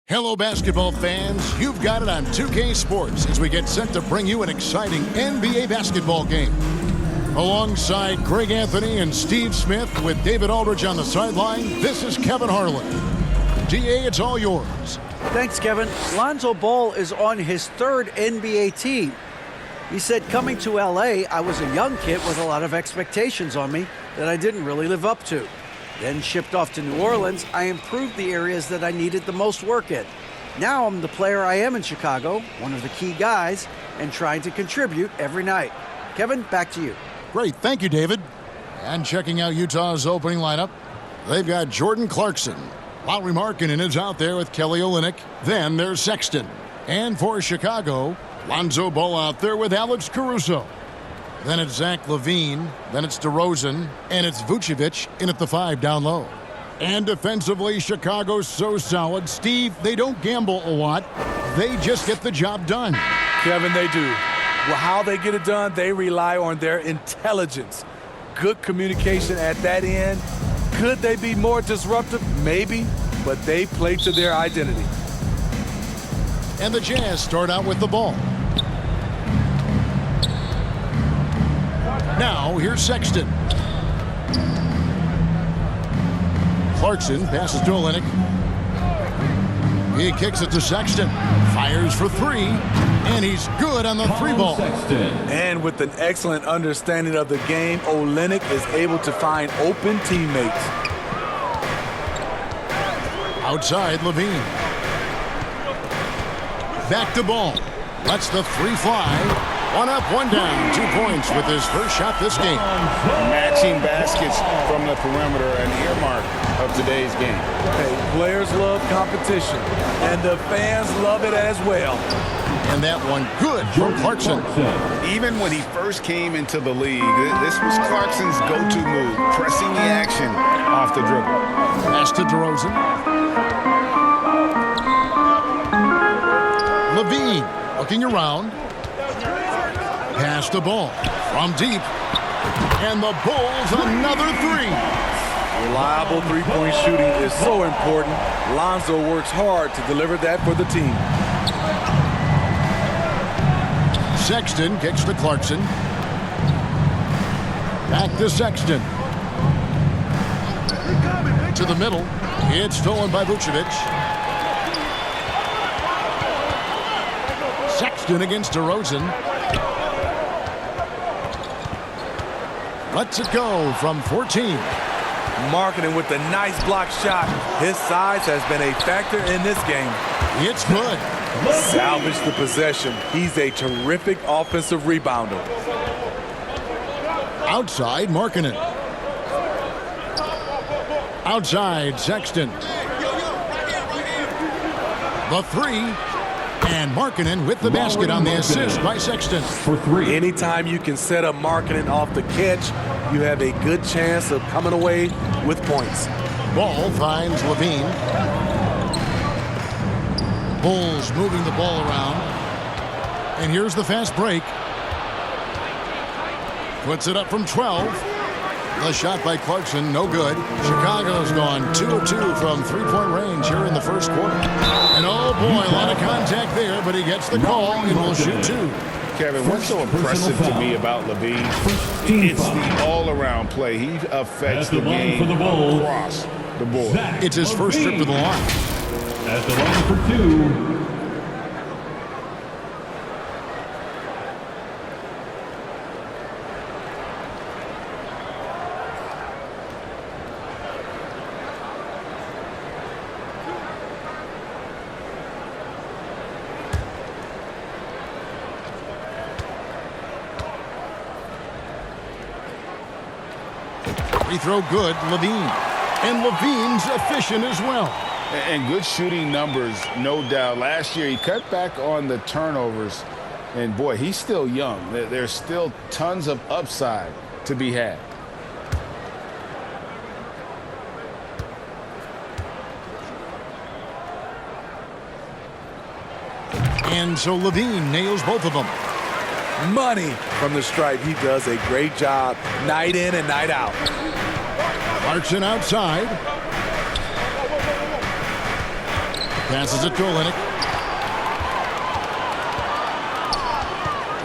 Hello, basketball fans. You've got it on 2K Sports as we get set to bring you an exciting NBA basketball game. Alongside Greg Anthony and Steve Smith with David Aldridge on the sideline, this is Kevin Harlan. DA, it's all yours. Thanks, Kevin. Lonzo Ball is on his third NBA team. He said, coming to LA, I was a young kid with a lot of expectations on me that I didn't really live up to. Then shipped off to New Orleans, I improved the areas that I needed the most work in. Now I'm the player I am in Chicago, one of the key guys, and trying to contribute every night. Kevin, back to you. Great. Thank you, David. And checking out Utah's opening lineup, they've got Jordan Clarkson. Lauri Markkanen is out there with Kelly Olynyk. Then there's Sexton. And for Chicago, Lonzo Ball out there with Alex Caruso. Then it's Zach LaVine, then it's DeRozan, and it's Vucevic in at the 5 down low. And defensively, Chicago's so solid. Steve, they don't gamble a lot. They just get the job done. Kevin, they do. Well, how they get it done, they rely on their intelligence. Good communication at that end. Could they be more disruptive? Maybe, but they play to their identity. And the Jazz start out with the ball. Now, here's Sexton. Clarkson passes to Olynyk. He kicks it to Sexton. Fires for 3. And he's good on the 3 ball. And with an excellent understanding of the game, Olynyk is able to find open teammates. Outside, LaVine. Back to Ball. Lets the 3 fly. 1 up, 1 down. 2 points with his first shot this game. Matching baskets from the perimeter, an earmark of today's game. Hey, players love competition, and the fans love it as well. And that one good from Clarkson. Even when he first came into the league, this was Clarkson's go-to move, pressing the action off the dribble. Pass to DeRozan. LaVine looking around. Pass the ball from deep. And the Bulls another 3. Reliable three-point shooting is so important. Lonzo works hard to deliver that for the team. Sexton kicks to Clarkson. Back to Sexton. To the middle. It's stolen by Vucevic. Sexton against DeRozan. Lets it go from 14. Markkanen with a nice block shot. His size has been a factor in this game. It's good. Salvage the possession. He's a terrific offensive rebounder. Outside, Markkanen. Outside, Sexton. The 3. And Markkanen with the basket on the assist by Sexton. For 3. Anytime you can set up Markkanen off the catch, you have a good chance of coming away with points. Ball finds LaVine. Bulls moving the ball around. And here's the fast break. Puts it up from 12. The shot by Clarkson, no good. Chicago's gone 2 of 2 from 3-point range here in the first quarter. And oh boy, a lot of contact there, but he gets the call and will shoot 2. Kevin, what's so impressive to me about LaVine? It's the all-around play. He affects the game across the board. It's his first trip to the line. At the line for 2. Free throw good, LaVine. And LaVine's efficient as well. And good shooting numbers, no doubt. Last year, he cut back on the turnovers. And, boy, he's still young. There's still tons of upside to be had. And so LaVine nails both of them. Money from the stripe. He does a great job night in and night out. Clarkson outside. Passes it to Olynyk.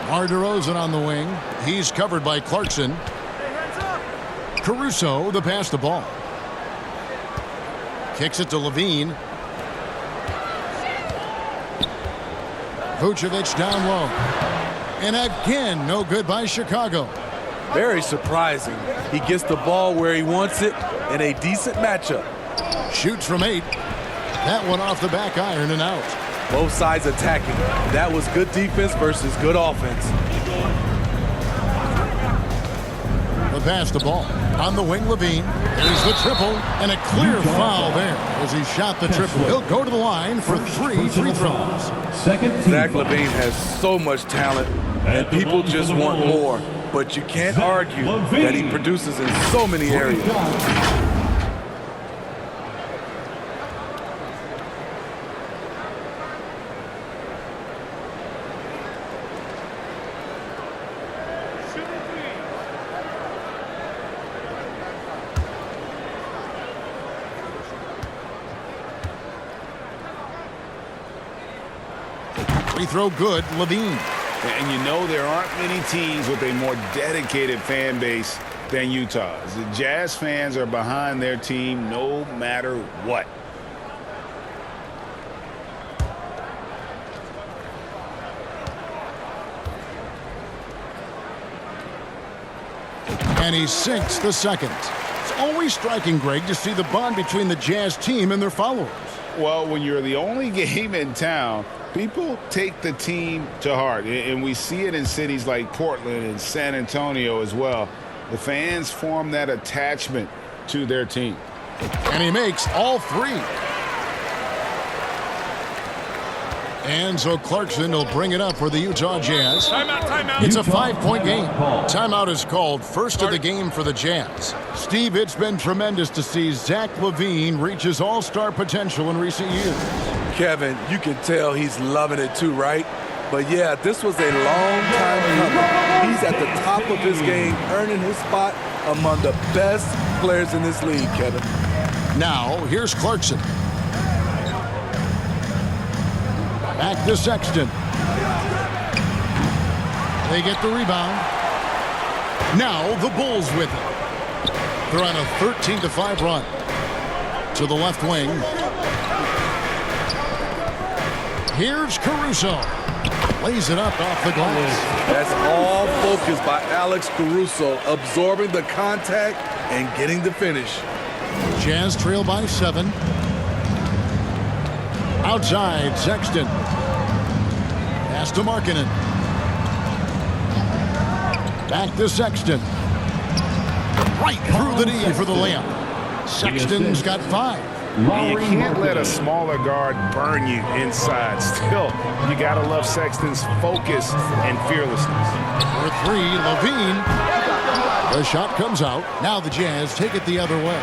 DeMar DeRozan on the wing. He's covered by Clarkson. Caruso, the pass the ball. Kicks it to Levine. Vucevic down low. And again, no good by Chicago. Very surprising. He gets the ball where he wants it in a decent matchup. Shoots from 8. That one off the back iron and out. Both sides attacking. That was good defense versus good offense. The pass the ball. On the wing, Levine. There's the triple, and a clear foul there as he shot the triple. He'll go to the line for 3 free throws. Zach LaVine has so much talent, and people just want more. But you can't argue that he produces in so many areas. Free throw good, Levine. And you know there aren't many teams with a more dedicated fan base than Utah's. The Jazz fans are behind their team no matter what. And he sinks the second. It's always striking, Greg, to see the bond between the Jazz team and their followers. Well, when you're the only game in town, people take the team to heart. And we see it in cities like Portland and San Antonio as well. The fans form that attachment to their team. And he makes all 3. And so Clarkson will bring it up for the Utah Jazz. Timeout. It's a 5-point game. Timeout is called, first of the game for the Jazz. Steve, it's been tremendous to see Zach LaVine reach his all-star potential in recent years. Kevin, you can tell he's loving it too, right? But yeah, this was a long time coming. He's at the top of his game, earning his spot among the best players in this league, Kevin. Now, here's Clarkson. Back to Sexton. They get the rebound. Now the Bulls with it. They're on a 13-5 run. To the left wing. Here's Caruso. Lays it up off the glass. That's all focused by Alex Caruso, absorbing the contact and getting the finish. Jazz trail by 7. Outside, Sexton. Pass to Markkanen. Back to Sexton. Right through the knee for the layup. Sexton's got 5. You can't let a smaller guard burn you inside. Still, you got to love Sexton's focus and fearlessness. For 3, Levine. The shot comes out. Now the Jazz take it the other way.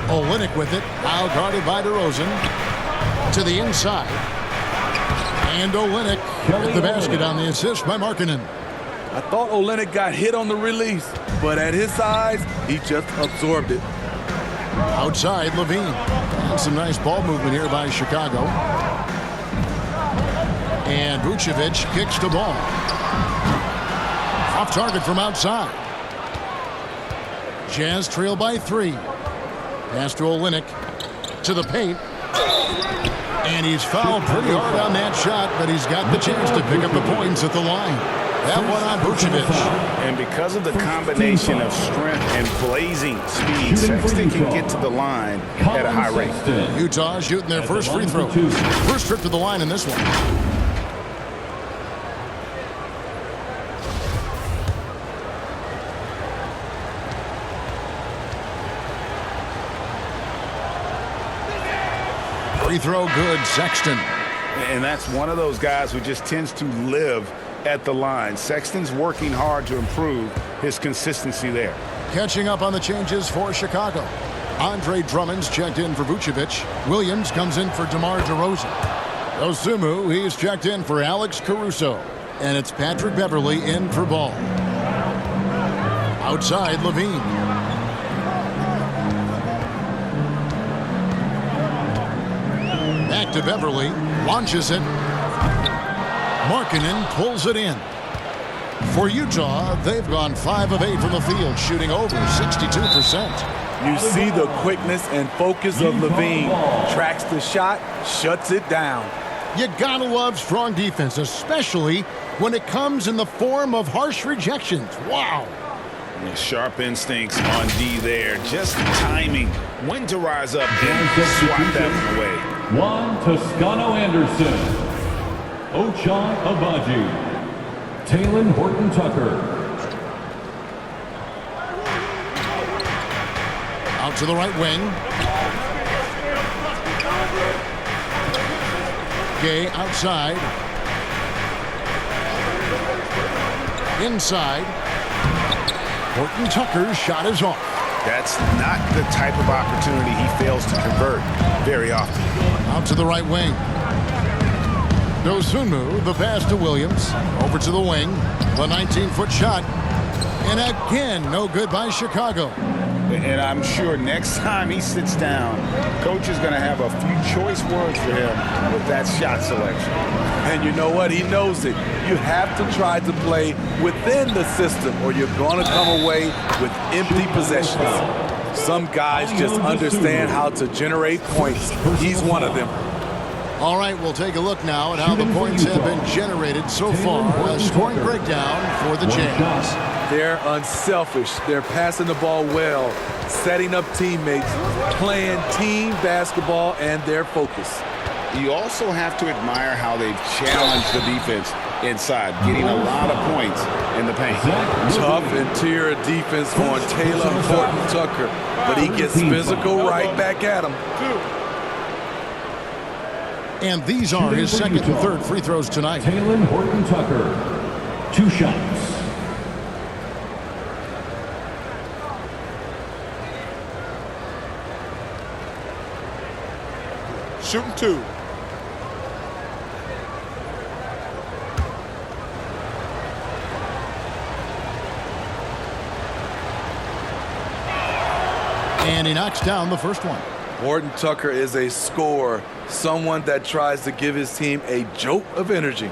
Olynyk with it. Now guarded by DeRozan. To the inside. And Olynyk at the basket on the assist by Markkanen. I thought Olynyk got hit on the release, but at his size, he just absorbed it. Outside, Levine. And some nice ball movement here by Chicago. And Vucevic kicks the ball. Off target from outside. Jazz trail by 3. Pass to Olynyk. To the paint. And he's fouled pretty hard on that shot, but he's got the chance to pick up the points at the line. That one on Vucevic. And because of the combination of strength and blazing speed, Sexton can get to the line at a high rate. Utah shooting their first free throw. First trip to the line in this one. Free throw good, Sexton. And that's one of those guys who just tends to live at the line. Sexton's working hard to improve his consistency there. Catching up on the changes for Chicago. Andre Drummond's checked in for Vucevic. Williams comes in for DeMar DeRozan. Osumu, he's checked in for Alex Caruso. And it's Patrick Beverley in for Ball. Outside, Levine. to Beverly. Launches it. Markkanen pulls it in. For Utah, they've gone 5 of 8 from the field, shooting over 62%. You see the quickness and focus of Levine. Tracks the shot, shuts it down. You gotta love strong defense, especially when it comes in the form of harsh rejections. Wow. Yeah, sharp instincts on D there. Just timing. When to rise up and swat that one away. Juan Toscano Anderson. Ochai Agbaji. Talen Horton-Tucker. Out to the right wing. Gay outside. Inside. Horton-Tucker's shot is off. That's not the type of opportunity he fails to convert very often. Out to the right wing. Dosunmu, the pass to Williams. Over to the wing. The 19-foot shot. And again, no good by Chicago. And I'm sure next time he sits down, coach is going to have a few choice words for him with that shot selection. And you know what? He knows it. You have to try to play within the system or you're going to come away with empty possessions. Some guys just understand how to generate points. He's one of them. All right, we'll take a look now at how the points have been generated so far. A scoring breakdown for the Jazz. They're unselfish. They're passing the ball well, setting up teammates, playing team basketball, and their focus. You also have to admire how they've challenged the defense inside, getting a lot of points in the paint. Tough interior defense on Taylor Horton-Tucker, but he gets physical right back at him. And these are his second and third free throws tonight. Talen Horton-Tucker. 2 shots. Shooting 2. And he knocks down the first one. Horton-Tucker is a scorer, someone that tries to give his team a jolt of energy.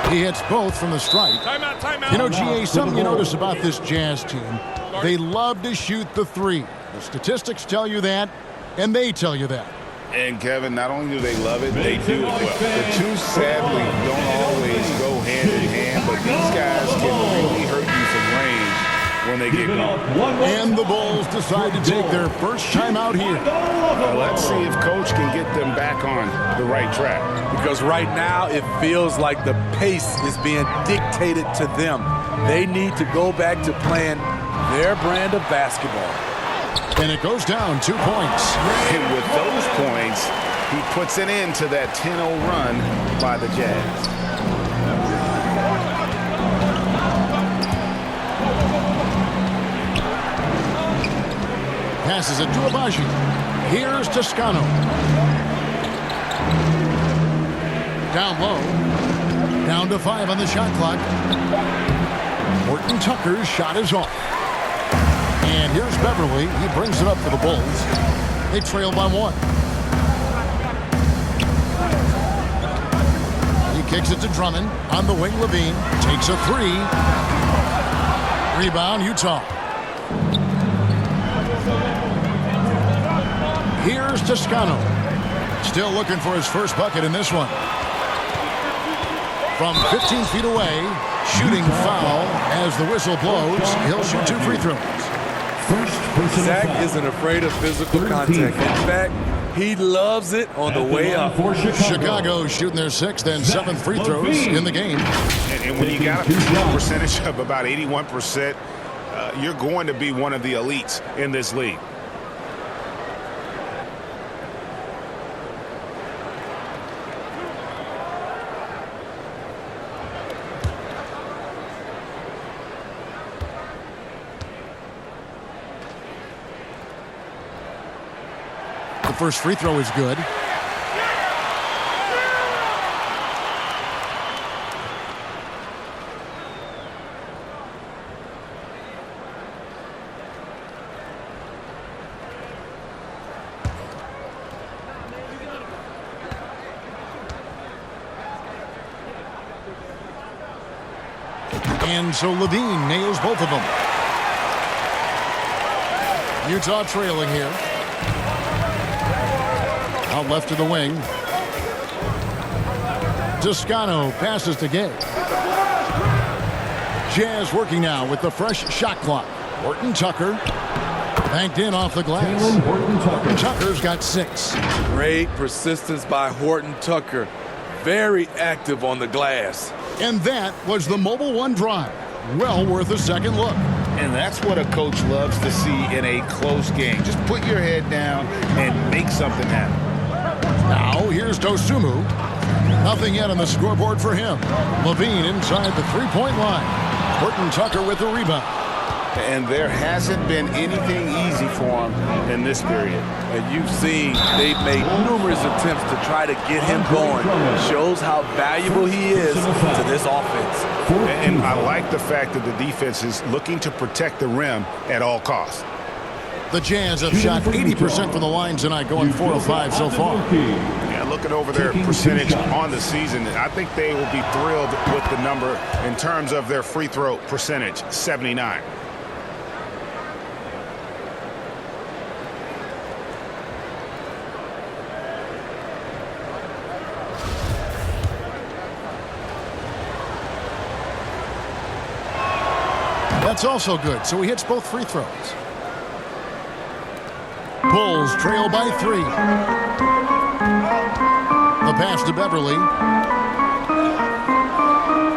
He hits both from the stripe. Timeout. You know, GA, something you notice about this Jazz team, they love to shoot the three. The statistics tell you that, and they tell you that. And, Kevin, not only do they love it, they do it well. The two, sadly, don't always go hand in hand, but these guys can really hurt you from range when they get going. And the Bulls decide to take their first time out here. Let's see if Coach can get them back on the right track. Because right now it feels like the pace is being dictated to them. They need to go back to playing their brand of basketball. And it goes down 2 points. And with those points, he puts an end to that 10-0 run by the Jazz. Passes it to Agbaji. Here's Toscano. Down low. Down to 5 on the shot clock. Horton-Tucker's shot is off. And here's Beverly. He brings it up for the Bulls. They trail by 1. He kicks it to Drummond. On the wing, Levine takes a 3. Rebound, Utah. Here's Toscano. Still looking for his first bucket in this one. From 15 feet away, shooting foul as the whistle blows. He'll shoot 2 free throws. Zach isn't afraid of physical contact. In fact, he loves it on the way up. Chicago shooting their 6th and 7th free throws in the game. And when you got a percentage of about 81%, you're going to be one of the elites in this league. The first free throw is good. And so Levine nails both of them. Utah trailing here. Out left to the wing. Toscano passes to Gay. Jazz working now with the fresh shot clock. Horton Tucker banked in off the glass. Horton Tucker's got 6. Great persistence by Horton Tucker. Very active on the glass. And that was the Mobile One drive. Well worth a second look. And that's what a coach loves to see in a close game. Just put your head down and make something happen. Now here's Dosunmu. Nothing yet on the scoreboard for him. Levine inside the three-point line. Horton Tucker with the rebound. And there hasn't been anything easy for him in this period. And you've seen they've made numerous attempts to try to get him going. Shows how valuable he is to this offense. And I like the fact that the defense is looking to protect the rim at all costs. The Jazz have shot 80% from the line tonight, going 4 of 5 so far. Yeah, looking over their percentage on the season, I think they will be thrilled with the number in terms of their free throw percentage, 79. That's also good, so he hits both free throws. Bulls trail by 3. The pass to Beverly.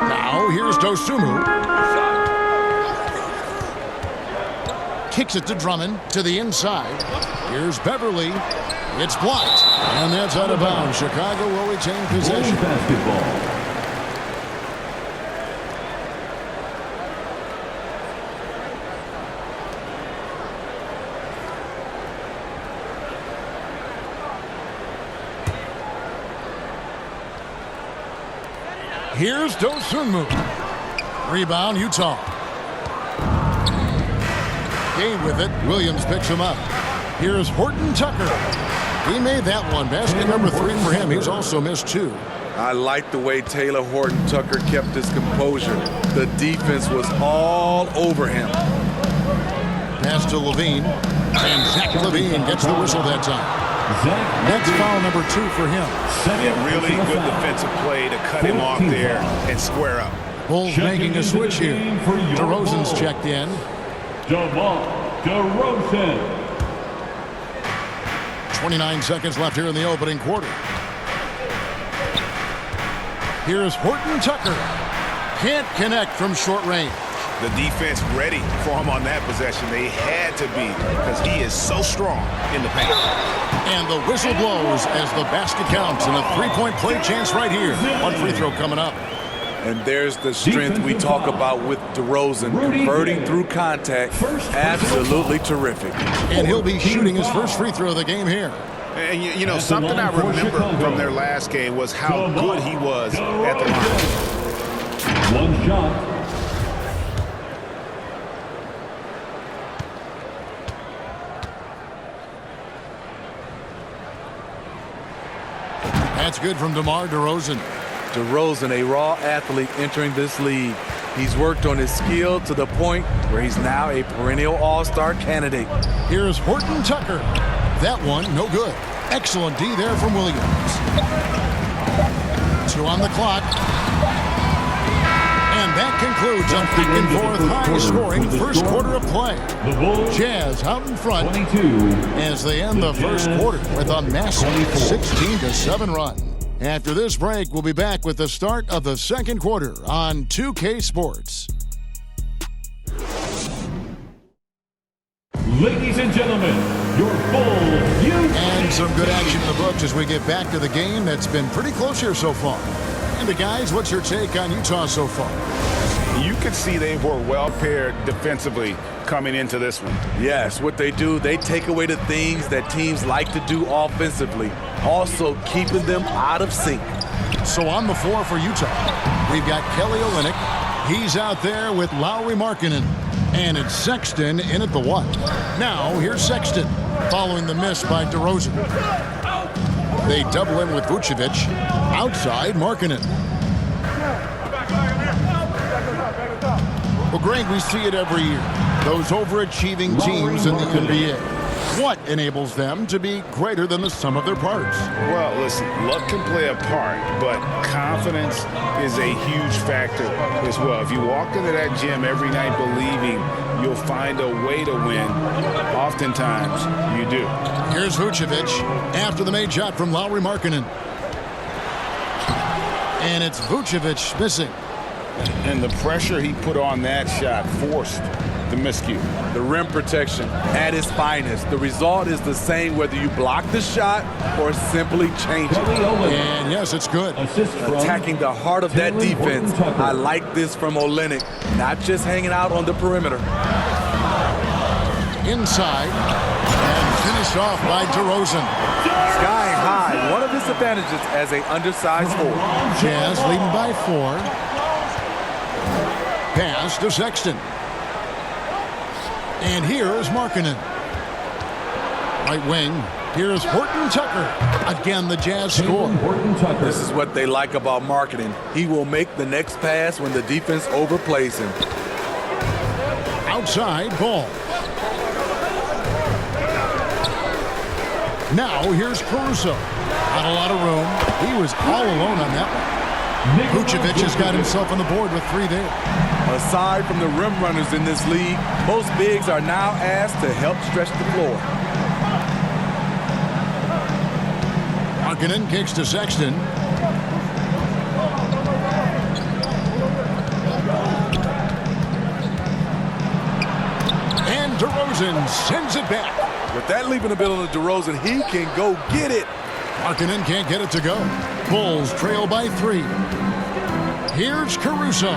Now here's Dosunmu. Kicks it to Drummond to the inside. Here's Beverly. It's blocked. And that's out of bounds. Chicago will retain possession. Basketball. Here's Dosunmu. Rebound, Utah. Gay with it. Williams picks him up. Here's Horton Tucker. He made that one. Basket number 3 for him. He's also missed 2. I like the way Taylor Horton Tucker kept his composure. The defense was all over him. Pass to Levine. And Zach Levine gets the whistle that time. That's foul number 2 for him. Yeah, really good defensive play to cut him off there and square up. Bulls making a switch here. DeRozan's checked in. DeMar DeRozan. 29 seconds left here in the opening quarter. Here's Horton Tucker. Can't connect from short range. The defense ready for him on that possession. They had to be because he is so strong in the paint. And the whistle blows as the basket counts and a three-point play chance right here. One free throw coming up. And there's the strength we talk about with DeRozan, converting through contact. Absolutely terrific. And he'll be shooting his first free throw of the game here. And you know, something I remember from their last game was how good he was at the line. One shot. That's good from DeMar DeRozan. DeRozan, a raw athlete entering this league. He's worked on his skill to the point where he's now a perennial all-star candidate. Here's Horton Tucker. That one, no good. Excellent D there from Williams. 2 on the clock. And that concludes a back-and-forth high-scoring first quarter of play. The Bulls Jazz out in front 22. as they end the first quarter with a massive 16-7 run. After this break, we'll be back with the start of the second quarter on 2K Sports. Ladies and gentlemen, your Bulls And some good action in the books as we get back to the game that's been pretty close here so far. And the guys, what's your take on Utah so far? You could see they were well paired defensively coming into this one. Yes, what they do, they take away the things that teams like to do offensively, also keeping them out of sync. So on the floor for Utah, we've got Kelly Olynyk. He's out there with Lauri Markkanen. And it's Sexton in at the 1. Now here's Sexton following the miss by DeRozan. They double in with Vucevic. Outside Markkanen. Well, Greg, we see it every year. Those overachieving teams in the NBA. What enables them to be greater than the sum of their parts? Well, listen, luck can play a part, but confidence is a huge factor as well. If you walk into that gym every night believing you'll find a way to win, oftentimes you do. Here's Vucevic after the made shot from Lauri Markkanen. And it's Vucevic missing. And the pressure he put on that shot forced the miscue. The rim protection at its finest. The result is the same whether you block the shot or simply change it. And yes, it's good. Assist from Attacking the heart of that Taylor defense. Horton-Tucker. I like this from Olynyk. Not just hanging out on the perimeter. Inside. And finished off by DeRozan. Sky high. One of his advantages as an undersized forward. Jazz leading by 4. Pass to Sexton. And here's Markkanen. Right wing. Here's Horton-Tucker. Again, the Jazz score. Horton-Tucker. This is what they like about Markkanen. He will make the next pass when the defense overplays him. Outside ball. Now here's Caruso. Not a lot of room. He was all alone on that one. Vucevic has got himself on the board with 3 there. Aside from the rim runners in this league, most bigs are now asked to help stretch the floor. Markkanen kicks to Sexton. And DeRozan sends it back. With that leaping ability of DeRozan, he can go get it. Markkanen can't get it to go. Bulls trail by 3. Here's Caruso.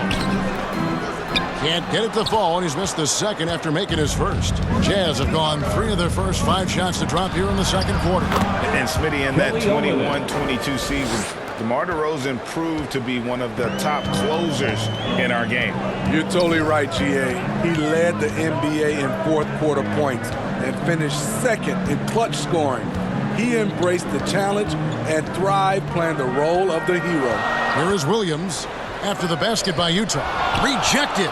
Can't get it to fall, and he's missed the second after making his first. Jazz have gone 3 of their first 5 shots to drop here in the second quarter. And Smitty, in that 21-22 season, DeMar DeRozan proved to be one of the top closers in our game. You're totally right, GA. He led the NBA in fourth quarter points and finished second in clutch scoring. He embraced the challenge and thrived playing the role of the hero. Here is Williams after the basket by Utah. Rejected.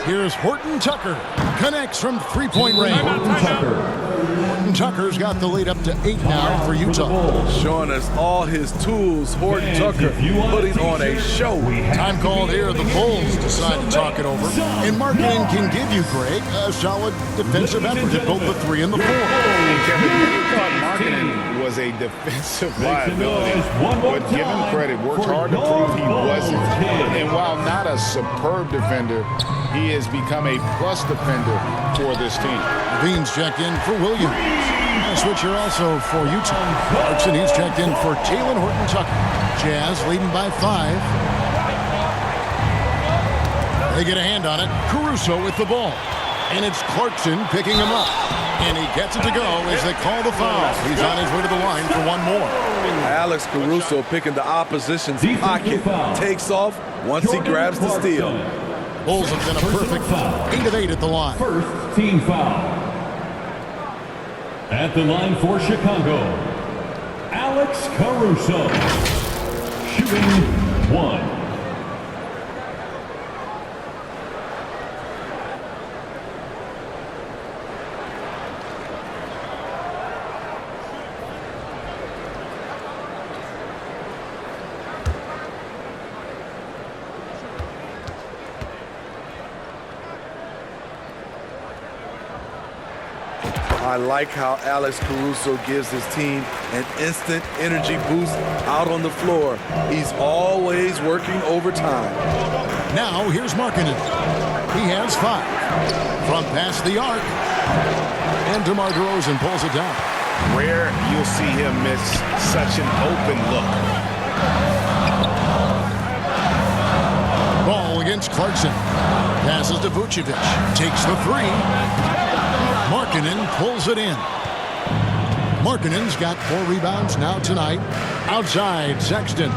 Here's Horton-Tucker. Connects from three-point range. Horton-Tucker's got the lead up to 8 now for Utah. Showing us all his tools, Horton-Tucker putting on a show. Time called here. The Bulls decide to talk it over. And Markkanen can give you, Greg, a solid defensive effort at both the 3 and the 4. And Kevin, many thought Markkanen was a defensive liability, but give him credit, worked hard to prove he wasn't. And while not a superb defender, he has become a plus defender for this team. Levine's checked in for Williams. A switcher also for Utah. Clarkson, he's checked in for Taylor Horton-Tucker. Jazz leading by 5. They get a hand on it. Caruso with the ball. And it's Clarkson picking him up. And he gets it to go as they call the foul. He's on his way to the line for 1 more. Alex Caruso picking the opposition's pocket. Takes off once he grabs the steal. Bulls have been a perfect 8 of 8 at the line. First team foul. At the line for Chicago, Alex Caruso. Shooting 1. I like how Alex Caruso gives his team an instant energy boost out on the floor. He's always working overtime. Now here's Markkanen. He has 5. From past the arc. And DeMar DeRozan pulls it down. Rare you'll see him miss such an open look. Ball against Clarkson. Passes to Vucevic. Takes the 3. Markkanen pulls it in. Markkanen's got 4 rebounds now tonight. Outside, Sexton.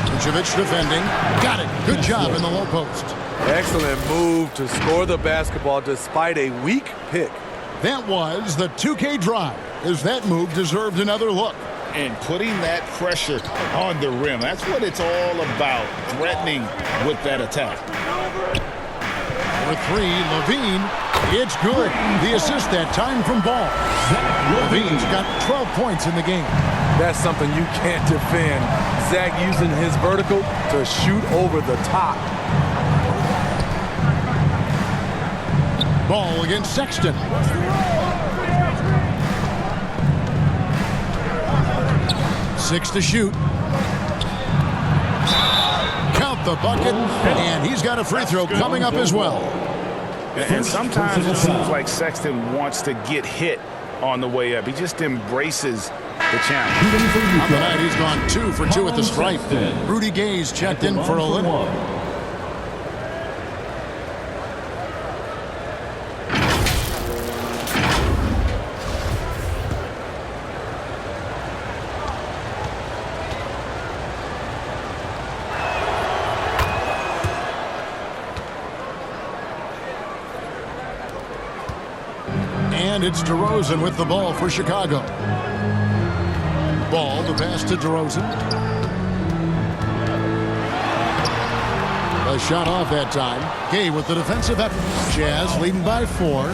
Vucevic defending. Got it. Good job in the low post. Excellent move to score the basketball despite a weak pick. That was the 2K drive, as that move deserved another look. and putting that pressure on the rim. That's what it's all about, threatening with that attack. For three, Levine. It's good. The assist that time from Ball. Levine's got 12 points in the game. That's something you can't defend. Zach using his vertical to shoot over the top. Ball against Sexton. Six to shoot. Count the bucket, and he's got a free throw coming up as well. And sometimes it seems like Sexton wants to get hit on the way up. He just embraces the challenge. On the night, he's gone 2 for 2 at the stripe. Rudy Gay's checked in for Olynyk. And it's DeRozan with the ball for Chicago. Ball, the pass to DeRozan. A shot off that time. Gay with the defensive effort. Jazz leading by 4.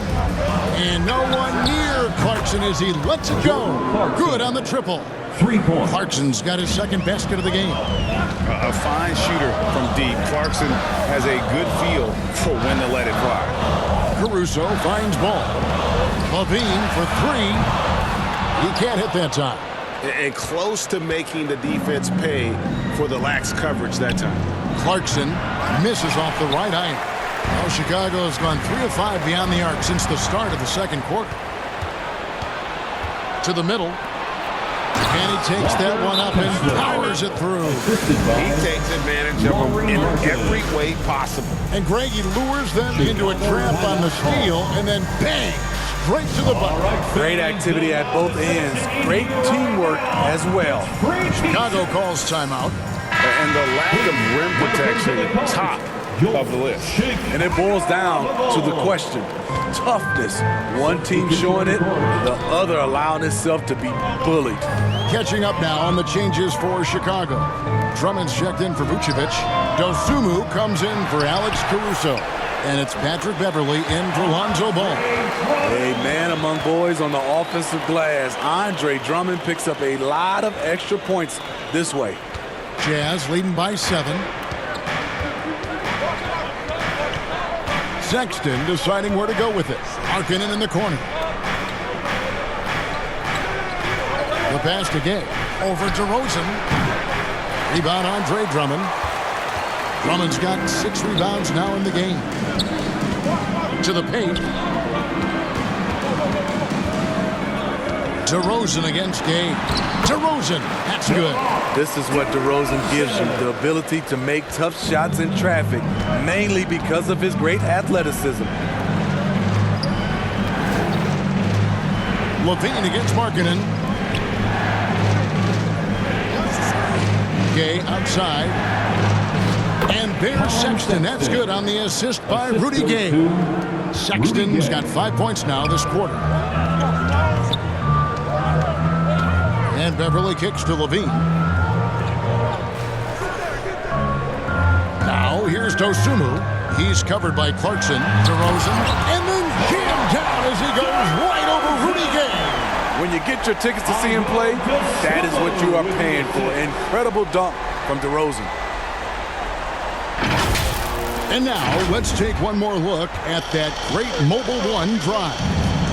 And no one near Clarkson as he lets it go. Good on the triple. 3 points. Clarkson's got his second basket of the game. A fine shooter from deep. Clarkson has a good feel for when to let it fly. Caruso finds Ball. Levine for 3. He can't hit that time. And close to making the defense pay for the lax coverage that time. Clarkson misses off the right iron. Well, Chicago has gone 3 of 5 beyond the arc since the start of the second quarter. To the middle. And he takes that one up and powers it through. He takes advantage of them in every way possible. And Greggy lures them into a trap on the steal and then bang! Straight to the bucket. Great activity at both ends. Great teamwork as well. Chicago calls timeout. And the lack of rim protection, top of the list. And it boils down to the question. Toughness. One team showing it, the other allowing itself to be bullied. Catching up now on the changes for Chicago. Drummond's checked in for Vucevic. Dosunmu comes in for Alex Caruso. And it's Patrick Beverly in for Lonzo Ball. A man among boys on the offensive glass. Andre Drummond picks up a lot of extra points this way. Jazz leading by 7. Sexton deciding where to go with it. Markkanen in the corner. The pass to Gay. Over to DeRozan. Rebound Andre Drummond. Drummond's got 6 rebounds now in the game. To the paint. DeRozan against Gay. DeRozan, that's good. This is what DeRozan gives you, the ability to make tough shots in traffic, mainly because of his great athleticism. Levine against Markkanen. Gay outside. And there's Sexton. That's good on the assist by Rudy Gay. Sexton's got 5 points now this quarter. And Beverly kicks to Levine. Now here's Dosunmu. He's covered by Clarkson, DeRozan, and then jammed down as he goes right over Rudy Gay. When you get your tickets to see him play, that is what you are paying for. Incredible dunk from DeRozan. And now let's take one more look at that great Mobile One drive.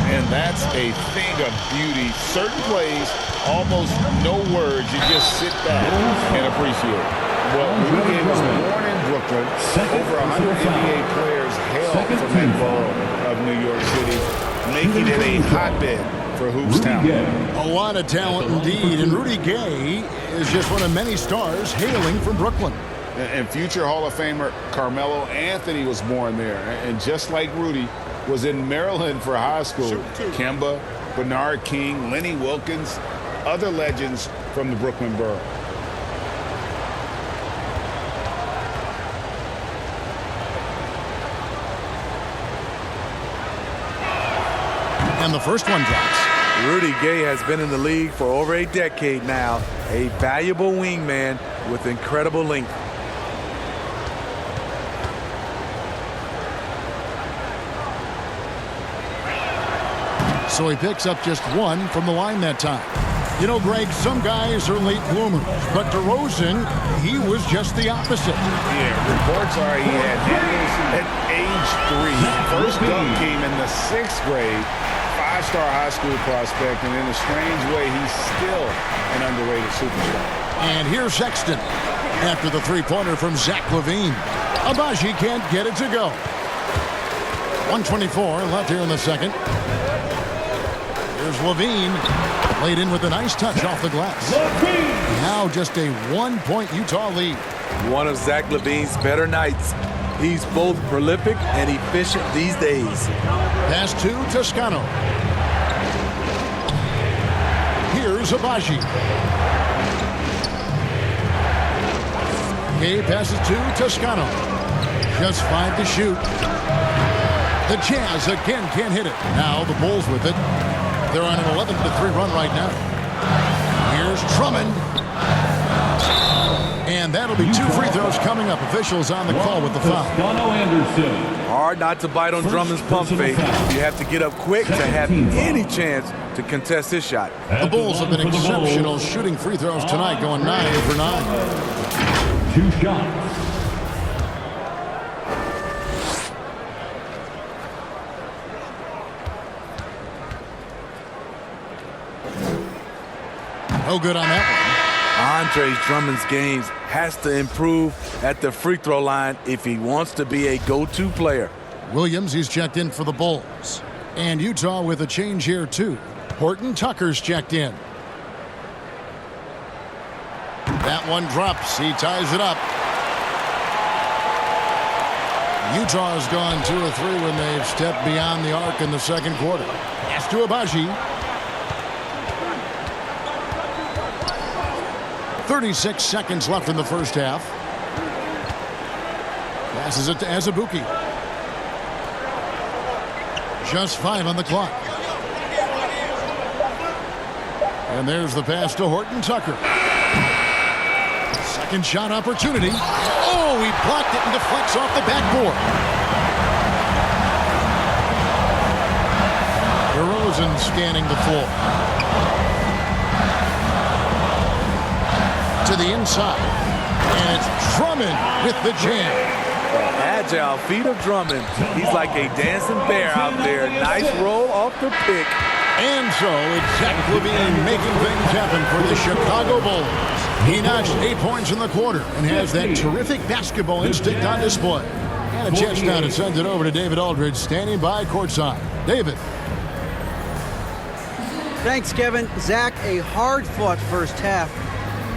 And that's a thing of beauty. Certain plays, almost no words. You just sit back and appreciate it. Well, Rudy Gay was born in Brooklyn. Over 100 NBA players hail from that borough of New York City, making it a hotbed for hoops talent. A lot of talent indeed. And Rudy Gay is just one of many stars hailing from Brooklyn. And future Hall of Famer Carmelo Anthony was born there. And just like Rudy, was in Maryland for high school. Kemba, Bernard King, Lenny Wilkins, other legends from the Brooklyn borough. And the first one drops. Rudy Gay has been in the league for over a decade now, a valuable wingman with incredible length. So he picks up just one from the line that time. You know, Greg, some guys are late bloomers, but DeRozan, he was just the opposite. Yeah, reports are he had handles at age 3. First dunk came in the 6th grade. 5-star high school prospect, and in a strange way, he's still an underrated superstar. And here's Sexton after the three-pointer from Zach LaVine. Agbaji can't get it to go. 1:24 left here in the second. Here's LaVine. Laid in with a nice touch off the glass. Now just a 1-point Utah lead. One of Zach LaVine's better nights. He's both prolific and efficient these days. Pass to Toscano. Here's Agbaji. Gay passes to Toscano. Just 5 to shoot. The Jazz again can't hit it. Now the Bulls with it. They're on an 11-3 run right now. Here's Drummond. And that'll be 2 free throws coming up. Officials on the call with the foul. Hard not to bite on Drummond's pump fake. You have to get up quick to have any chance to contest his shot. The Bulls have been exceptional shooting free throws tonight, going 9 for 9. 2 shots. No good on that Andre Drummond's games has to improve at the free throw line if he wants to be a go-to player. one. Williams, he's checked in for the Bulls. And Utah with a change here, too. Horton Tucker's checked in. That one drops. He ties it up. Utah has gone 2 of 3 when they've stepped beyond the arc in the second quarter. Pass to Agbaji. 36 seconds left in the first half. Passes it to Azubuike. Just 5 on the clock. And there's the pass to Horton Tucker. Second shot opportunity. Oh, he blocked it and deflects off the backboard. DeRozan scanning the floor. To the inside. And it's Drummond with the jam. Agile feet of Drummond. He's like a dancing bear out there. Nice roll off the pick. And so it's Zach LaVine making things happen for the Chicago Bulls. He notched 8 points in the quarter and has that terrific basketball instinct on display. And a chance now to send it over to David Aldridge, standing by courtside. David. Thanks, Kevin. Zach, a hard-fought first half.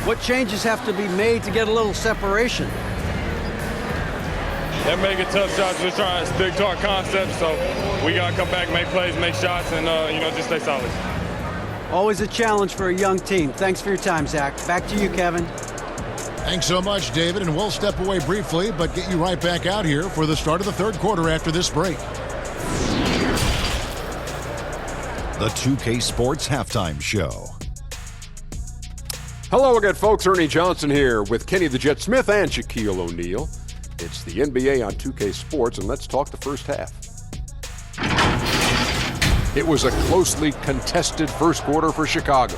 What changes have to be made to get a little separation? They're making tough shots. We're trying to stick to our concept, so we got to come back, make plays, make shots, and, just stay solid. Always a challenge for a young team. Thanks for your time, Zach. Back to you, Kevin. Thanks so much, David, and we'll step away briefly, but get you right back out here for the start of the third quarter after this break. The 2K Sports Halftime Show. Hello again, folks. Ernie Johnson here with Kenny the Jet Smith and Shaquille O'Neal. It's the NBA on 2K Sports, and let's talk the first half. It was a closely contested first quarter for Chicago.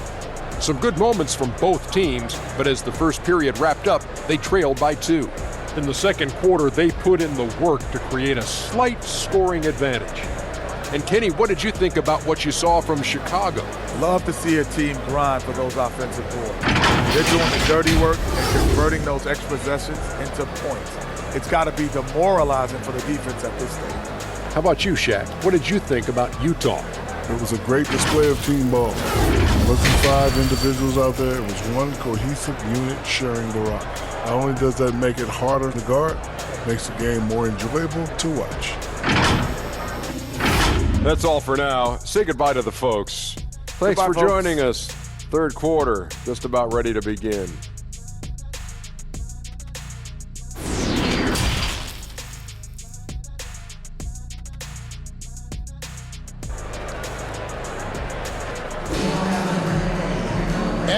Some good moments from both teams, but as the first period wrapped up, they trailed by 2. In the second quarter, they put in the work to create a slight scoring advantage. And Kenny, what did you think about what you saw from Chicago? Love to see a team grind for those offensive boards. They're doing the dirty work and converting those extra possessions into points. It's got to be demoralizing for the defense at this stage. How about you, Shaq? What did you think about Utah? It was a great display of team ball. It wasn't 5 individuals out there. It was one cohesive unit sharing the rock. Not only does that make it harder to guard, it makes the game more enjoyable to watch. That's all for now. Say goodbye to the folks. Thanks Goodbye, for folks. joining us. Third quarter, just about ready to begin.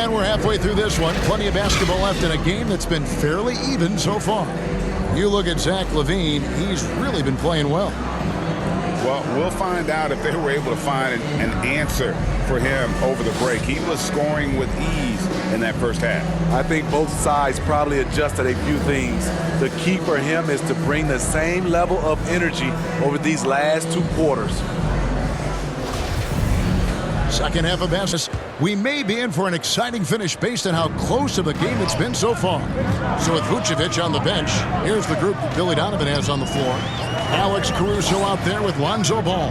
And we're halfway through this one. Plenty of basketball left in a game that's been fairly even so far. You look at Zach LaVine, he's really been playing well. Well, we'll find out if they were able to find an answer for him over the break. He was scoring with ease in that first half. I think both sides probably adjusted a few things. The key for him is to bring the same level of energy over these last 2 quarters. Second half of basketball. We may be in for an exciting finish based on how close of a game it's been so far. So with Vucevic on the bench, here's the group that Billy Donovan has on the floor. Alex Caruso out there with Lonzo Ball.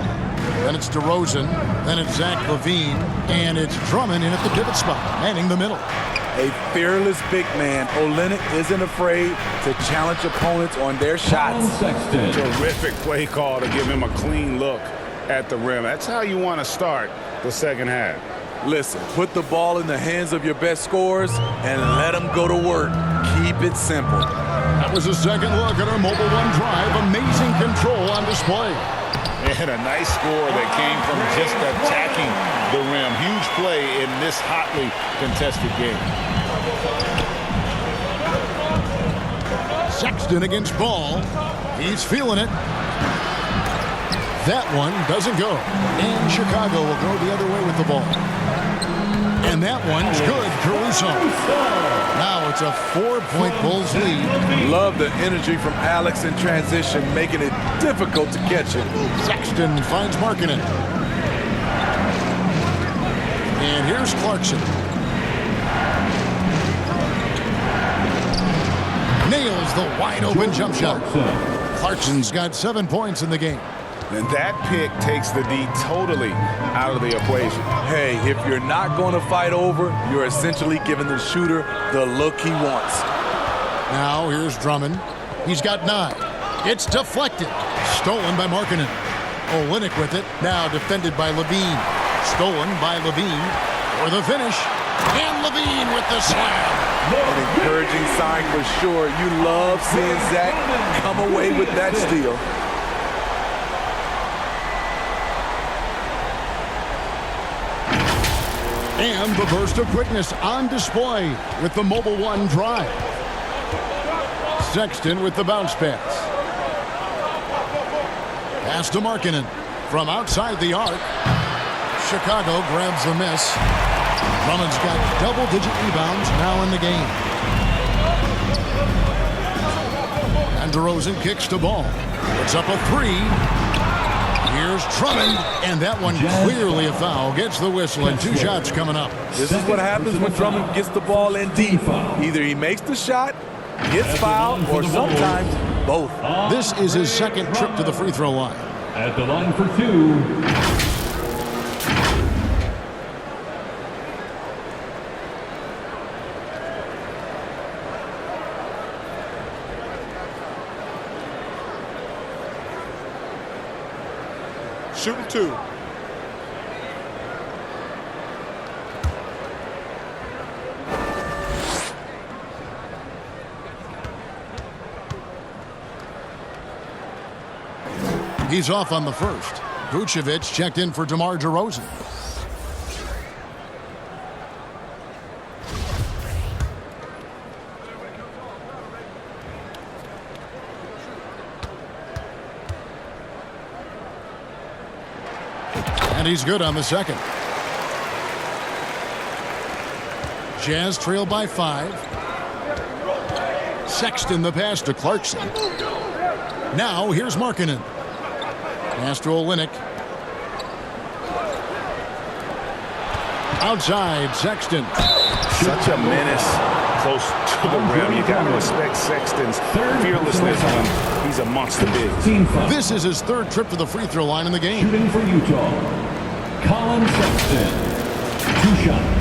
Then it's DeRozan. Then it's Zach LaVine. And it's Drummond in at the pivot spot, manning the middle. A fearless big man. Olynyk isn't afraid to challenge opponents on their shots. Terrific play call to give him a clean look at the rim. That's how you want to start the second half. Listen, put the ball in the hands of your best scorers and let them go to work. Keep it simple. That was a second look at our Mobile One drive. Amazing control on display. And a nice score that came from just attacking the rim. Huge play in this hotly contested game. Sexton against Ball. He's feeling it. That one doesn't go. And Chicago will go the other way with the ball. And that one's good. Caruso. Now it's a 4-point Bulls lead. Love the energy from Alex in transition, making it difficult to catch it. Sexton finds Markkanen. And here's Clarkson. Nails the wide-open jump shot. Clarkson's got 7 points in the game. And that pick takes the D totally out of the equation. Hey, if you're not going to fight over, you're essentially giving the shooter the look he wants. Now here's Drummond. He's got 9. It's deflected. Stolen by Markkanen. Olynyk with it. Now defended by LaVine. Stolen by LaVine for the finish. And LaVine with the slam. An encouraging sign for sure. You love seeing Zach come away with that steal. And the burst of quickness on display with the Mobile One drive. Sexton with the bounce pass. Pass to Markkanen from outside the arc. Chicago grabs the miss. Drummond's got double-digit rebounds now in the game. And DeRozan kicks to Ball. Puts up a 3. Here's Drummond, and that one clearly a foul. Gets the whistle, and 2 shots coming up. This is what happens when Drummond gets the ball in deep. Either he makes the shot, gets fouled, or sometimes both. This is his second trip to the free throw line. At the line for 2. Shooting 2. He's off on the first. Vucevic checked in for DeMar DeRozan. And he's good on the second. Jazz trail by 5. Sexton the pass to Clarkson. Now here's Markkanen. Pass to Olynyk. Outside, Sexton. Such a menace close to the rim. You got to respect Sexton's fearlessness when he's amongst the bigs. This is his 3rd trip to the free throw line in the game. Shooting for Utah, Colin Sexton. 2 shots.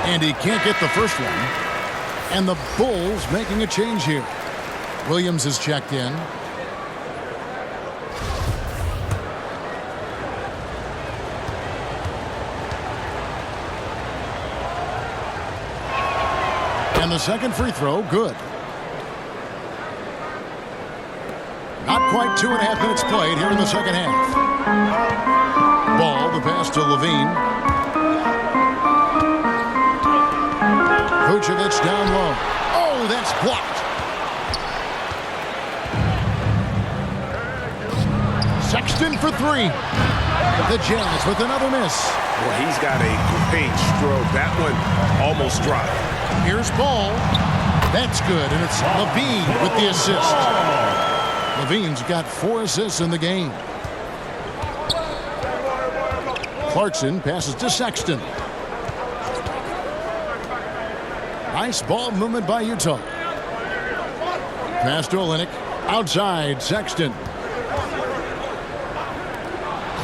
And he can't get the first one. And the Bulls making a change here. Williams is checked in. And the second free throw, good. Not quite 2.5 minutes played here in the second half. Ball, the pass to Levine. Vucevic down low. Oh, that's blocked. Sexton for three. The Jazz with another miss. Well, he's got a great stroke. That one almost dropped. Here's Ball. That's good, and it's Levine with the assist. Levine's got 4 assists in the game. Clarkson passes to Sexton. Nice ball movement by Utah. Pass to Olynyk. Outside, Sexton.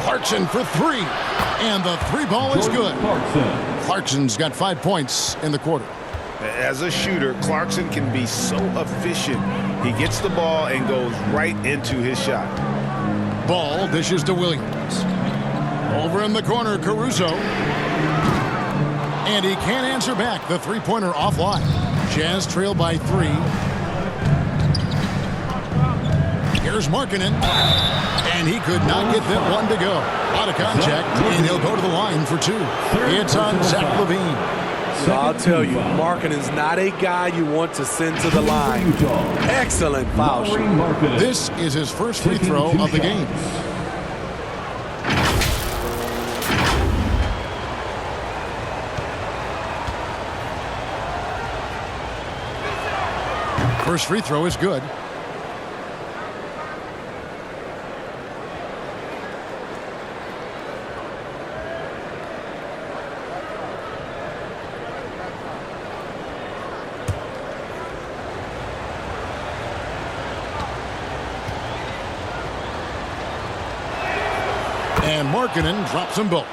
Clarkson for three. And the three ball is good. Clarkson's got 5 points in the quarter. As a shooter, Clarkson can be so efficient. He gets the ball and goes right into his shot. Ball dishes to Williams. Over in the corner, Caruso. And he can't answer back. The three-pointer offline. Jazz trail by 3. Here's Markkanen. And he could not get that one to go. Out of contact, and he'll go to the line for 2. It's on Zach LaVine. So I'll tell you, Markkanen's not a guy you want to send to the line. Excellent foul shot. This is his first free throw of the game. First free throw is good. And Markkanen drops them both.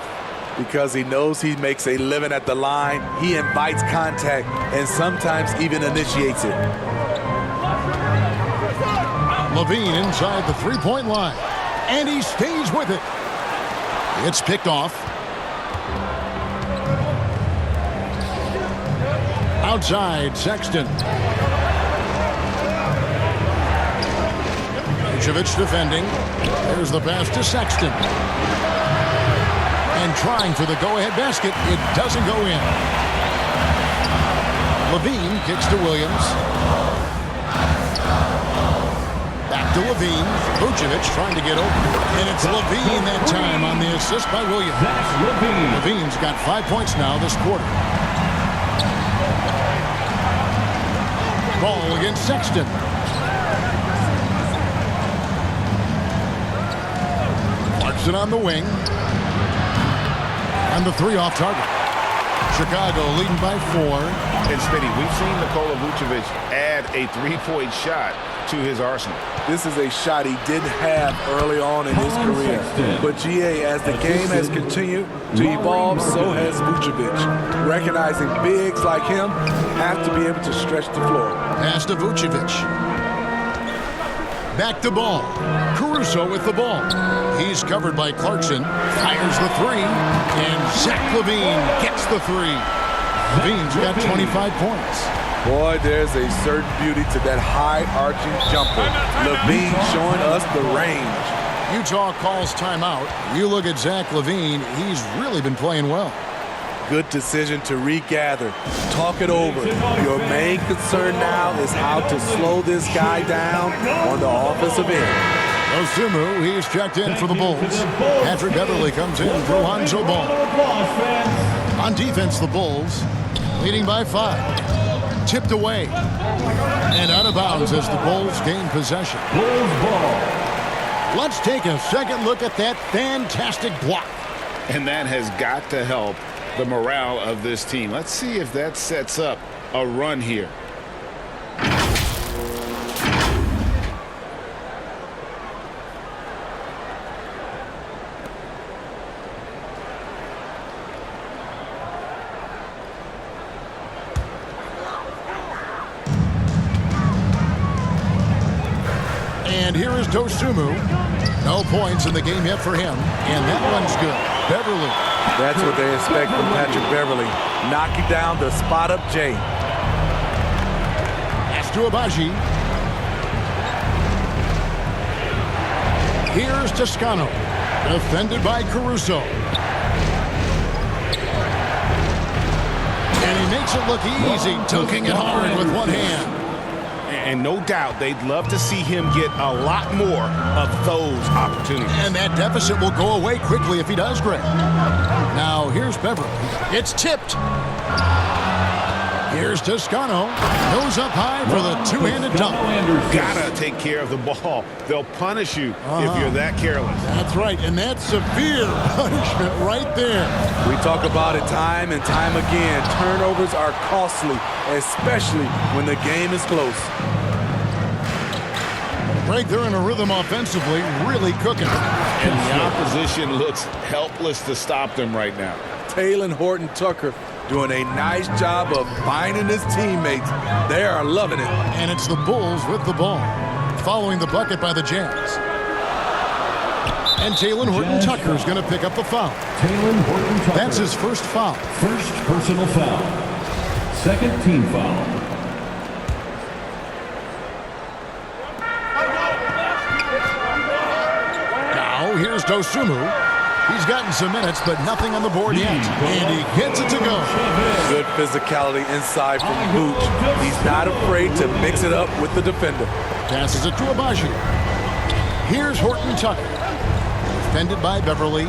Because he knows he makes a living at the line, he invites contact and sometimes even initiates it. LaVine inside the three-point line. And he stays with it. It's picked off. Outside, Sexton. Vucevic defending. There's the pass to Sexton. And trying for the go-ahead basket. It doesn't go in. LaVine kicks to Williams. Back to LaVine. Vucevic trying to get open. And it's LaVine that time on the assist by Williams. LaVine's got 5 points now this quarter. Ball against Sexton. Clarkson on the wing. And the three off target. Chicago leading by 4. And Smitty, we've seen Nikola Vucevic add a three-point shot to his arsenal. This is a shot he didn't have early on in his career. But GA, as the game has continued to evolve, so has Vucevic. Recognizing bigs like him have to be able to stretch the floor. Pass to Vucevic. Back to Ball. Caruso with the ball. He's covered by Clarkson. Fires the three. And Zach LaVine gets the three. LaVine's got 25 points. Boy, there's a certain beauty to that high-arching jumper. LaVine showing us the range. Utah calls timeout. You look at Zach LaVine, he's really been playing well. Good decision to regather. Talk it over. Your main concern now is how to slow this guy down on the offensive end. Dosunmu, he's checked in for the Bulls. Patrick Beverly comes in for Lonzo Ball. On defense, the Bulls leading by 5. Tipped away. And out of bounds as the Bulls gain possession. Let's take a second look at that fantastic block. And that has got to help the morale of this team. Let's see if that sets up a run here. And here is Dosunmu. No points in the game yet for him. And that one's good. Beverly. That's what they expect from Patrick Beverly. Knocking down the spot-up J. Pass to Abaji. Here's Toscano. Defended by Caruso. And he makes it look easy, dunking it hard with one hand. And no doubt they'd love to see him get a lot more of those opportunities. And that deficit will go away quickly if he does, Greg. Now, here's Beverly. It's tipped. Here's Toscano. Goes up high for the two-handed dunk. Gotta take care of the ball. They'll punish you if you're that careless. That's right, and that's severe punishment right there. We talk about it time and time again. Turnovers are costly, especially when the game is close. Greg, they're in a rhythm offensively, really cooking. And the opposition looks helpless to stop them right now. Talen Horton-Tucker doing a nice job of finding his teammates. They are loving it. And it's the Bulls with the ball, following the bucket by the Jazz. And Talen Horton-Tucker is going to pick up the foul. Talen Horton-Tucker. That's his first foul. First personal foul. Second team foul. Now here's Dosunmu. He's gotten some minutes, but nothing on the board yet. And he gets it to go. Good physicality inside from Vooch. He's not afraid to mix it up with the defender. Passes it to Abaji. Here's Horton-Tucker. Defended by Beverly.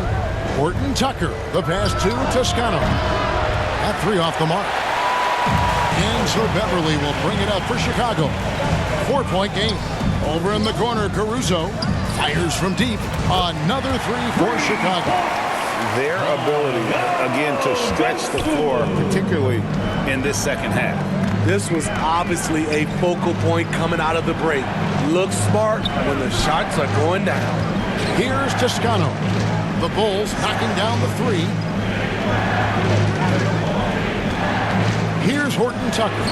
Horton-Tucker. The pass to Toscano. That three off the mark. And so Beverly will bring it up for Chicago. 4-point game. Over in the corner, Caruso fires from deep. Another three for Chicago. Their ability, again, to stretch the floor, particularly in this second half. This was obviously a focal point coming out of the break. Looks smart when the shots are going down. Here's Toscano. The Bulls knocking down the three. Here's Horton-Tucker.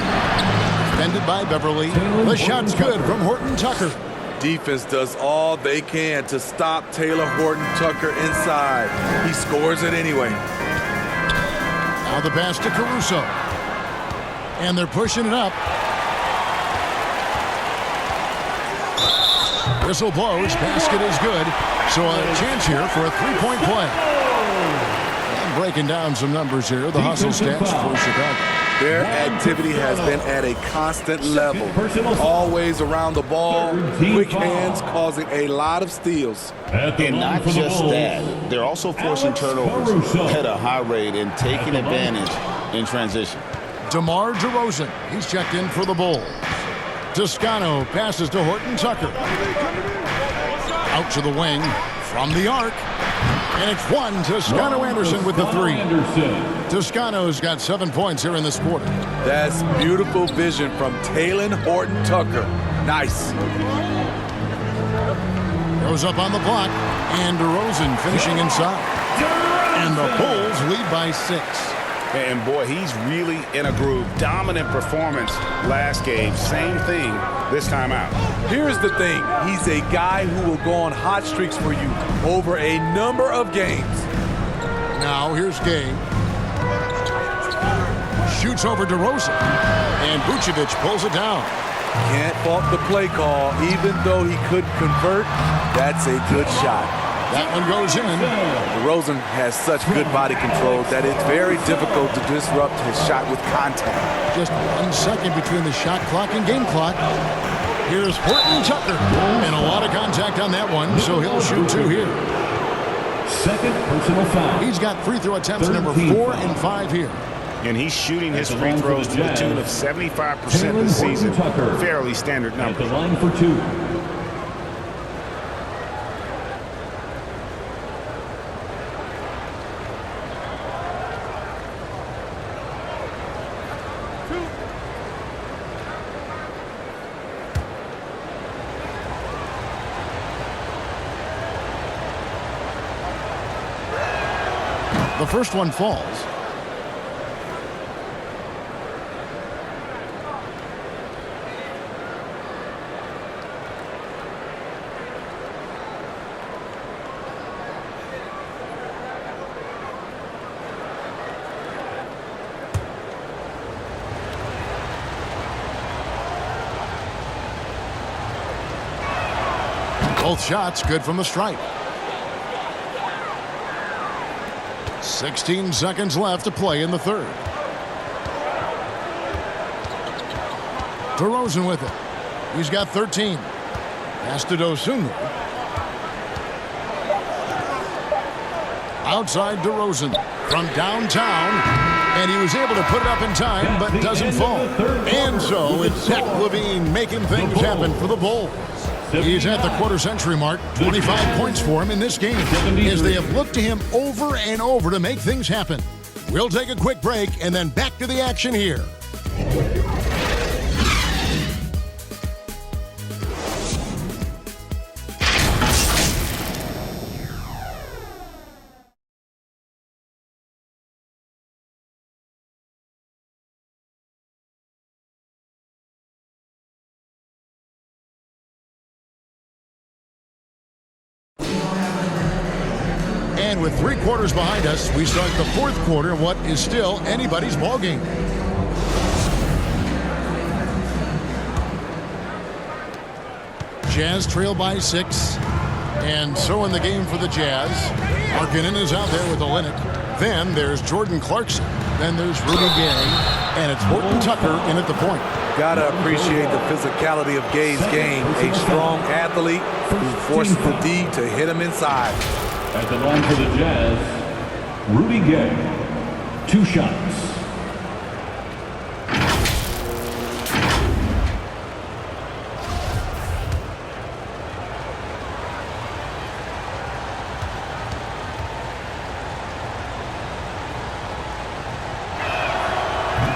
Defended by Beverly. The shot's good from Horton-Tucker. Defense does all they can to stop Talen Horton-Tucker inside. He scores it anyway. Now the pass to Caruso. And they're pushing it up. Whistle blows. Basket is good. So a chance here for a three-point play. And breaking down some numbers here. The hustle stats for Chicago. Their activity has been at a constant level. Always around the ball. Quick hands causing a lot of steals. And not just that, they're also forcing turnovers at a high rate and taking advantage in transition. DeMar DeRozan, he's checked in for the Bulls. Toscano passes to Horton-Tucker. Out to the wing from the arc. And it's one. Toscano Anderson with the three. Toscano's got 7 points here in this quarter. That's beautiful vision from Talen Horton-Tucker. Nice. Goes up on the block. And DeRozan finishing inside. And the Bulls lead by 6. And boy, he's really in a groove. Dominant performance last game. Same thing this time out. Here's the thing. He's a guy who will go on hot streaks for you over a number of games. Now here's Gay. Shoots over DeRozan. And Vucevic pulls it down. Can't fault the play call. Even though he couldn't convert, that's a good shot. That one goes in. DeRozan has such good body control that it's very difficult to disrupt his shot with contact. Just 1 second between the shot clock and game clock. Here's Horton-Tucker. And a lot of contact on that one, so he'll shoot 2 here. Second personal foul. He's got free throw attempts number 4 and 5 here. And he's shooting his free throws to the tune of 75% this season. Fairly standard number. At the line for 2. The first one falls. Both shots good from the stripe. 16 seconds left to play in the third. DeRozan with it. He's got 13. Pass to Dosunmu. Outside DeRozan from downtown, and he was able to put it up in time, but doesn't fall. And so it's Zach LaVine making things happen for the Bulls. He's at the quarter-century mark. 25 points for him in this game as they have looked to him over and over to make things happen. We'll take a quick break and then back to the action here. And with 3 quarters behind us, we start the fourth quarter in what is still anybody's ball game. Jazz trail by 6, and so in the game for the Jazz. Markkanen is out there with Olynyk. Then there's Jordan Clarkson. Then there's Rudy Gay, and it's Horton Tucker in at the point. Gotta appreciate the physicality of Gay's game. A strong athlete who forces the D to hit him inside. At the line for the Jazz, Rudy Gay. 2 shots.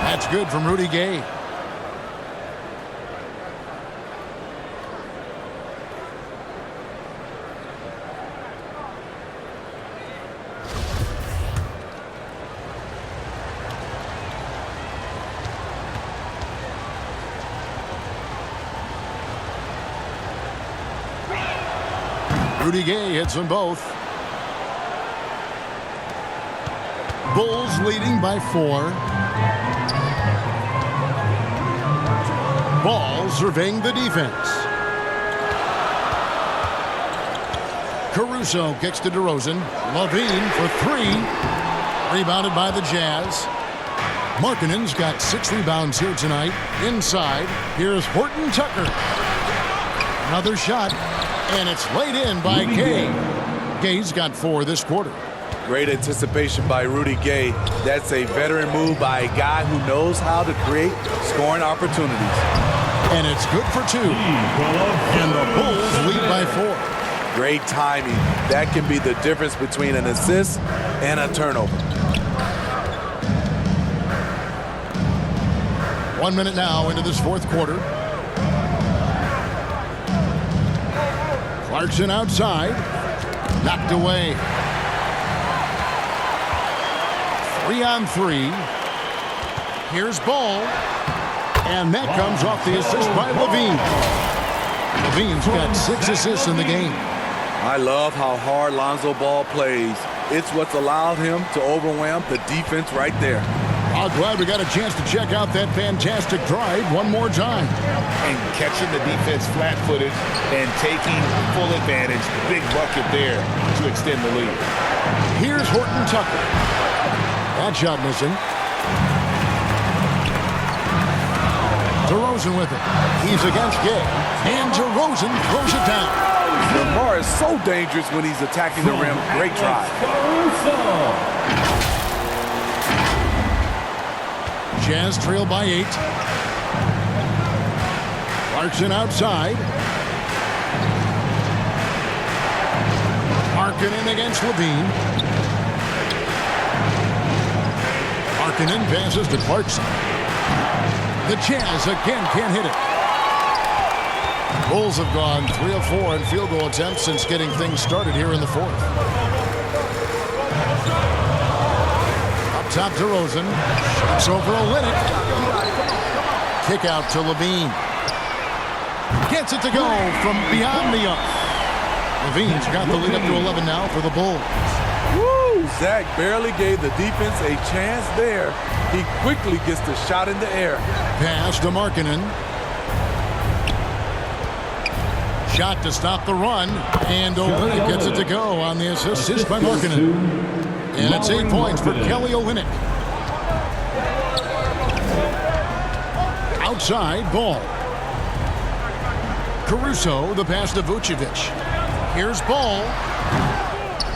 That's good from Rudy Gay. Rudy Gay hits them both. Bulls leading by 4. Ball surveying the defense. Caruso kicks to DeRozan. LaVine for 3. Rebounded by the Jazz. Markkanen's got 6 rebounds here tonight. Inside, here's Horton Tucker. Another shot, and it's laid in by Gay. Gay's got 4 this quarter. Great anticipation by Rudy Gay. That's a veteran move by a guy who knows how to create scoring opportunities. And it's good for 2. And the Bulls lead by 4. Great timing. That can be the difference between an assist and a turnover. 1 minute now into this fourth quarter. Clarkson outside. Knocked away. 3 on 3. Here's Ball. And that comes off the assist by LaVine. LaVine's got 6 assists in the game. I love how hard Lonzo Ball plays. It's what's allowed him to overwhelm the defense right there. I'm glad we got a chance to check out that fantastic drive one more time. And catching the defense flat-footed and taking full advantage. Big bucket there to extend the lead. Here's Horton Tucker. That shot missing. DeRozan with it. He's against Gay. And DeRozan throws it down. Lamar is so dangerous when he's attacking the rim. Great try. Jazz trail by 8. Clarkson outside. Markkanen against LaVine. Markkanen passes to Clarkson. The Jazz again can't hit it. Bulls have gone 3 of 4 in field goal attempts since getting things started here in the fourth. Up top, DeRozan. It's over Olynyk. Kick out to LaVine. Gets it to go from beyond the arc. LaVine's got the lead up to 11 now for the Bulls. Woo! Zach barely gave the defense a chance there. He quickly gets the shot in the air. Pass to Markkanen. shot to stop the run, and Olynyk gets it to go on the assist by Markkanen. And it's 8 points for Kelly Olynyk. Outside, Ball. Caruso, the pass to Vucevic. Here's Ball.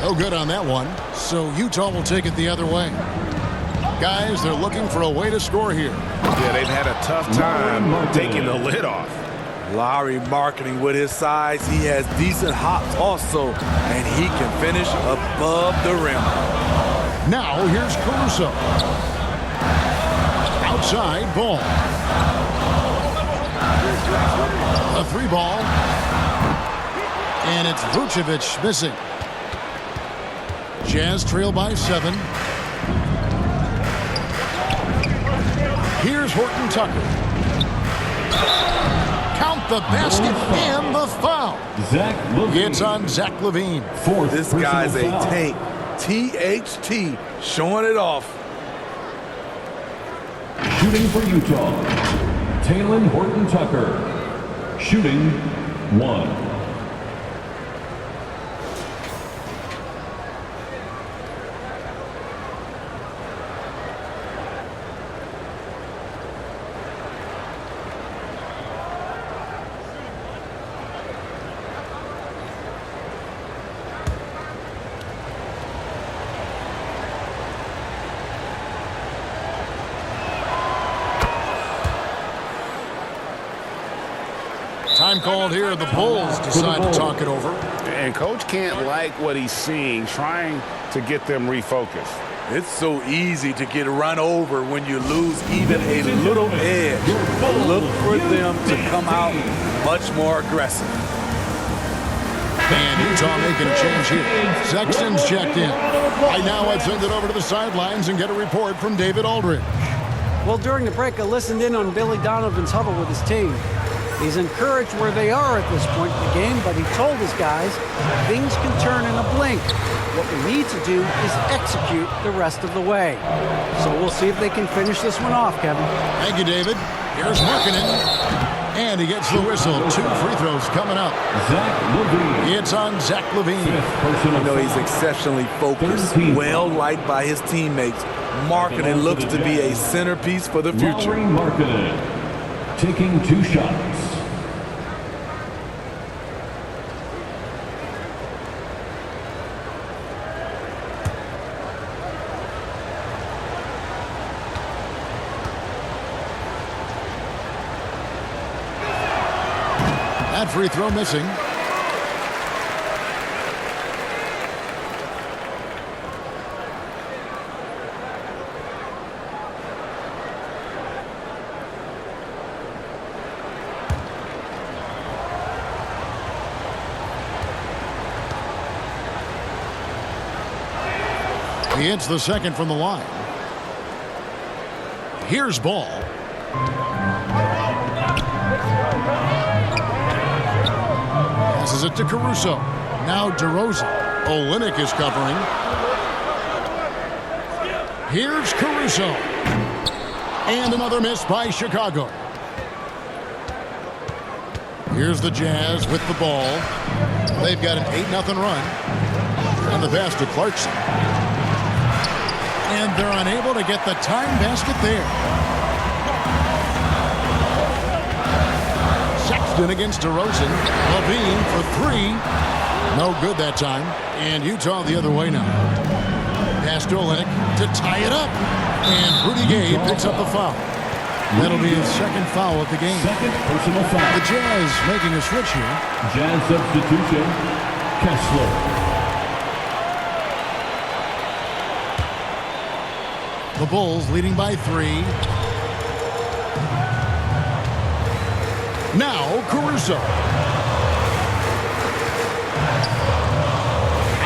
No good on that one, so Utah will take it the other way. Guys, they're looking for a way to score here. Yeah, they've had a tough time taking the lid off. Lauri Markkanen with his size. He has decent hops also, and he can finish above the rim. Now here's Caruso. Outside, Ball. A 3-ball. And it's Vucevic missing. Jazz trail by 7. Here's Horton Tucker. Count the basket and the foul. It's on Zach LaVine. This guy's a tank. THT, showing it off. Shooting for Utah, Talen Horton Tucker. Shooting 1. Time called here. The Bulls decide to talk it over. And Coach can't like what he's seeing, trying to get them refocused. It's so easy to get run over when you lose even a little edge. Look for them to come out much more aggressive. And Utah making a change here. Sexton's checked in. Right now, I'd send it over to the sidelines and get a report from David Aldridge. Well, during the break, I listened in on Billy Donovan's huddle with his team. He's encouraged where they are at this point in the game, but he told his guys things can turn in a blink. What we need to do is execute the rest of the way. So we'll see if they can finish this one off, Kevin. Thank you, David. Here's Markkanen. And he gets the whistle. 2 free throws coming up. It's on Zach LaVine. You know, he's exceptionally focused, well liked by his teammates. Markkanen looks to be a centerpiece for the future. Markkanen taking 2 shots. That free throw missing. He hits the second from the line. Here's Ball. Passes it to Caruso. Now DeRozan. Olynyk is covering. Here's Caruso. And another miss by Chicago. Here's the Jazz with the ball. They've got an 8-0 run. And the pass to Clarkson. And they're unable to get the time basket there. Sexton against DeRozan. LaVine for 3. No good that time. And Utah the other way now. Pass to Olynyk to tie it up. And Rudy Gay picks up the foul. That'll be his second foul of the game. Second personal foul. The Jazz making a switch here. Jazz substitution, Kessler. The Bulls leading by 3. Now Caruso.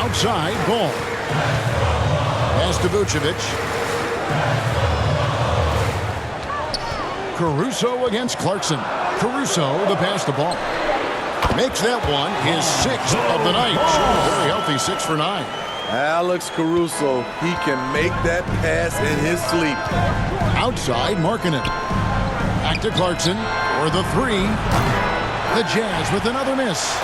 Outside, Ball. Pass to Vucevic. Caruso against Clarkson. Caruso, the pass to Ball. Makes that one his 6th of the night. Very healthy 6 for 9. Alex Caruso, he can make that pass in his sleep. Outside, Markkanen. Back to Clarkson for the 3. The Jazz with another miss.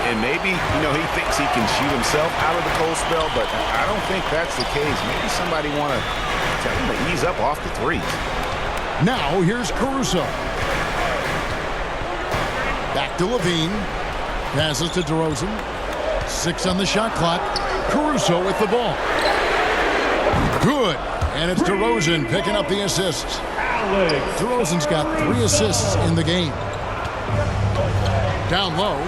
And maybe, he thinks he can shoot himself out of the cold spell, but I don't think that's the case. Maybe somebody want to tell him to ease up off the threes. Now here's Caruso. Back to Levine. Passes to DeRozan. 6 on the shot clock. Caruso with the ball. Good. And it's DeRozan picking up the assists. DeRozan's got 3 assists in the game. Down low.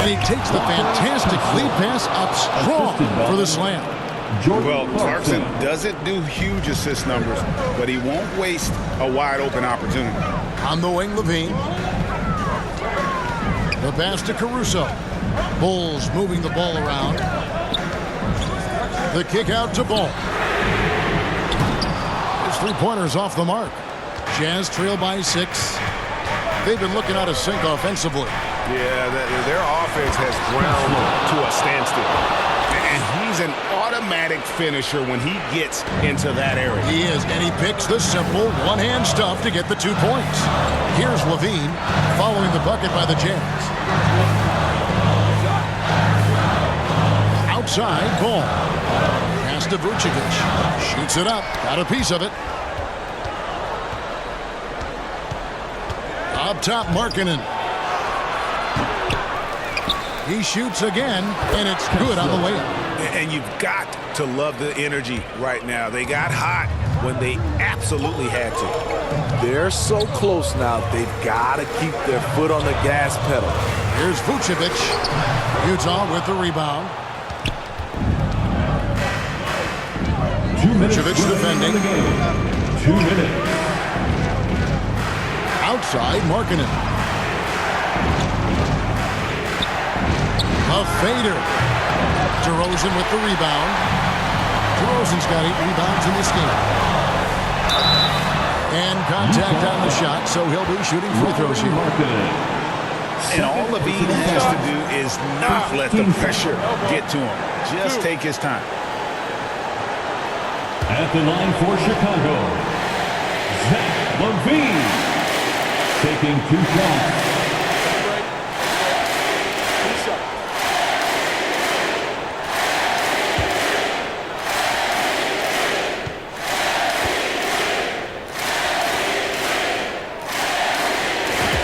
And he takes the fantastic lead pass up strong for the slam. Well, Clarkson doesn't do huge assist numbers, but he won't waste a wide open opportunity. On the wing, Levine. The pass to Caruso. Bulls moving the ball around. The kick out to Ball. His 3-pointers off the mark. Jazz trail by 6. They've been looking out of sync offensively. Yeah, their offense has ground to a standstill. And he's an automatic finisher when he gets into that area. He is, and he picks the simple one-hand stuff to get the 2 points. Here's Levine following the bucket by the Jazz. Outside, Ball. Pass to Vucevic. Shoots it up. Got a piece of it. Up top, Markkanen. He shoots again, and it's good on the layup. And you've got to love the energy right now. They got hot when they absolutely had to. They're so close now, they've got to keep their foot on the gas pedal. Here's Vucevic. Utah with the rebound. Vucevic defending. 2 minutes. Outside, Markkanen. A fader. DeRozan with the rebound. DeRozan's got 8 rebounds in this game. And contact on the shot, so he'll be shooting free throws here. And all Levine has to do is not let the pressure get to him. Just take his time. At the line for Chicago, Zach LaVine taking 2 shots.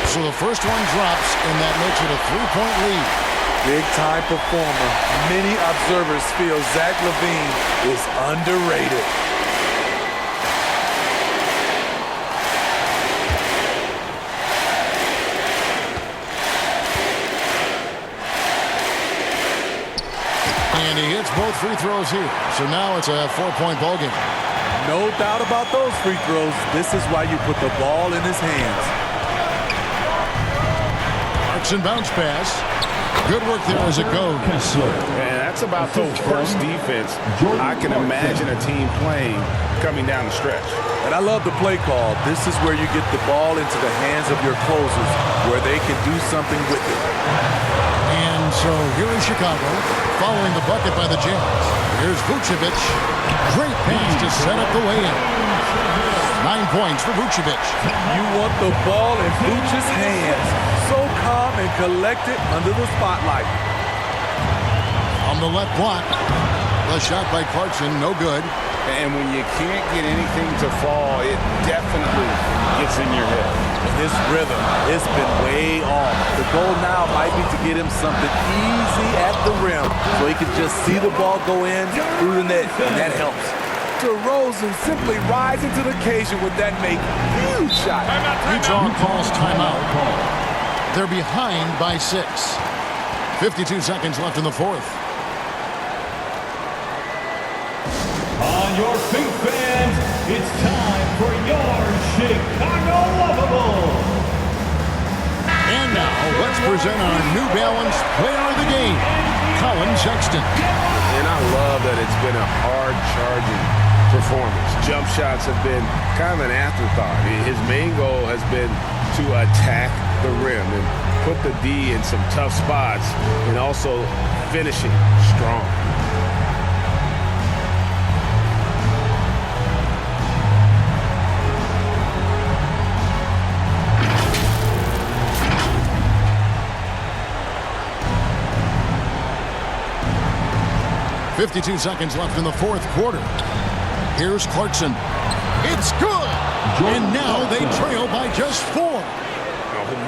So the first one drops, and that makes it a 3-point lead. Big-time performer. Many observers feel Zach LaVine is underrated. And he hits both free throws here. So now it's a 4-point ball game. No doubt about those free throws. This is why you put the ball in his hands. Clarkson bounce pass. Good work there as it goes. And that's about the worst defense I can imagine a team playing coming down the stretch. And I love the play call. This is where you get the ball into the hands of your closers, where they can do something with it. And so here in Chicago, following the bucket by the Jazz, here's Vucevic. Great pass to set up the lay-in. 9 points for Vucevic. You want the ball in Vucevic's hands. So calm and collected under the spotlight. On the left block, the shot by Clarkson, no good. And when you can't get anything to fall, it definitely gets in your head. His rhythm, it's been way off. The goal now might be to get him something easy at the rim so he can just see the ball go in through the net, and that helps. DeRozan simply rising to the occasion with that huge shot. Utah calls timeout. They're behind by 6. 52 seconds left in the fourth. On your feet, fans, it's time for your Chicago Lovables. And now, let's present our New Balance Player of the Game, Colin Sexton. And I love that it's been a hard-charging performance. Jump shots have been kind of an afterthought. His main goal has been to attack the rim and put the D in some tough spots and also finishing strong. 52 seconds left in the fourth quarter. Here's Clarkson. It's good! And now they trail by just 4.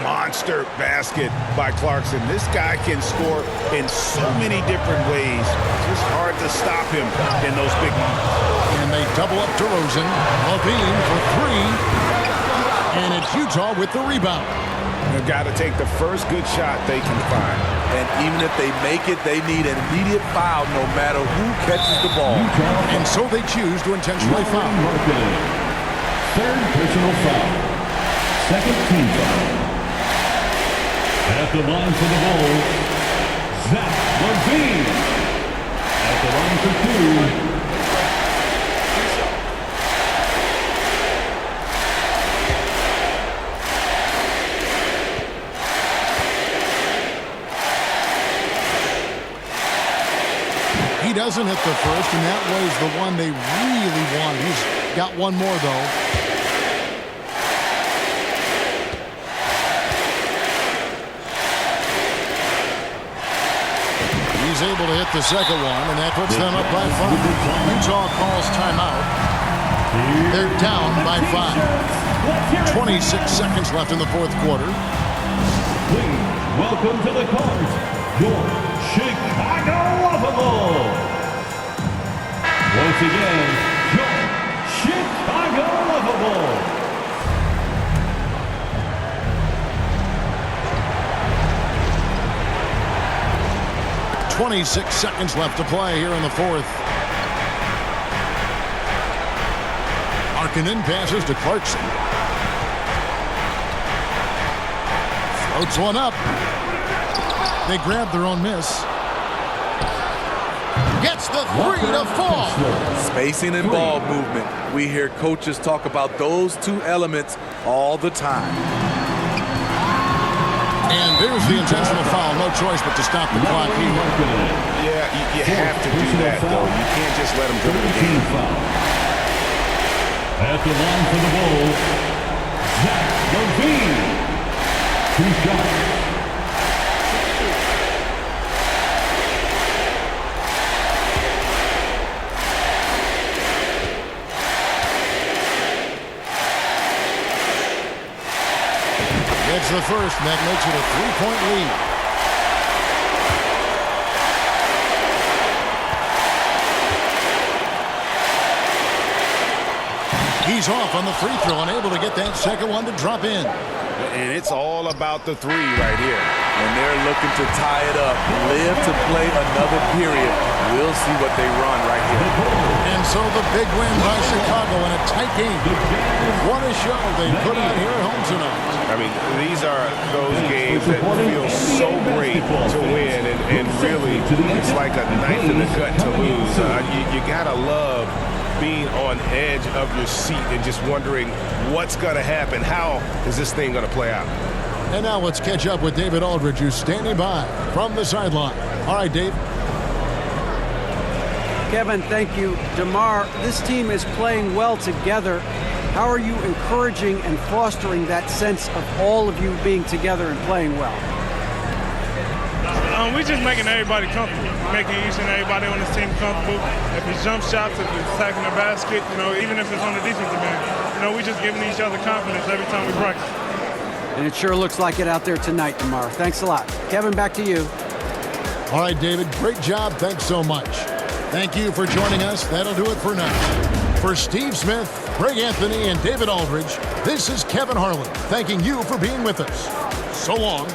Monster basket by Clarkson. This guy can score in so many different ways. It's just hard to stop him in those big moments. And they double up DeRozan. Levine for 3. And it's Utah with the rebound. They've got to take the first good shot they can find. And even if they make it, they need an immediate foul no matter who catches the ball. And so they choose to intentionally foul. Third personal foul. Second team foul. At the line for the Bulls, Zach LaVine. At the line for 2. He doesn't hit the first, and that was the one they really wanted. He's got one more, though. He's able to hit the second one, and that puts them up by 5. Utah calls timeout. They're down by 5. 26 seconds left in the fourth quarter. Please welcome to the court, your Chicago Lovable. Once again, your Chicago Lovable. 26 seconds left to play here in the fourth. Markkanen passes to Clarkson. Floats one up. They grab their own miss. Gets the 3 to fall. Spacing and ball movement. We hear coaches talk about those two elements all the time. And there's the intentional foul. No choice but to stop the clock here. Yeah, you have to do that, though. You can't just let them dribble the game. At the line for the Bulls, Zach LaVine. 2 shots. It's the first, and that makes it a 3-point lead. He's off on the free throw, unable to get that second one to drop in. And it's all about the 3 right here. And they're looking to tie it up, live to play another period. We'll see what they run right here. And so the big win by Chicago in a tight game. What a show they put on here at home tonight. I mean, these are those games that feel so great to win, and really, it's like a knife in the gut to lose. You gotta love being on edge of your seat and just wondering what's gonna happen. How is this thing gonna play out? And now let's catch up with David Aldridge, who's standing by from the sideline. All right, Dave. Kevin, thank you. DeMar, this team is playing well together. How are you encouraging and fostering that sense of all of you being together and playing well? We're just making everybody comfortable, making each and everybody on this team comfortable. If it's jump shots, if it's attacking the basket, even if it's on the defensive end, we're just giving each other confidence every time we practice. And it sure looks like it out there tonight, DeMar. Thanks a lot. Kevin, back to you. All right, David, great job. Thanks so much. Thank you for joining us. That'll do it for now. For Steve Smith, Greg Anthony, and David Aldridge, this is Kevin Harlan thanking you for being with us. So long.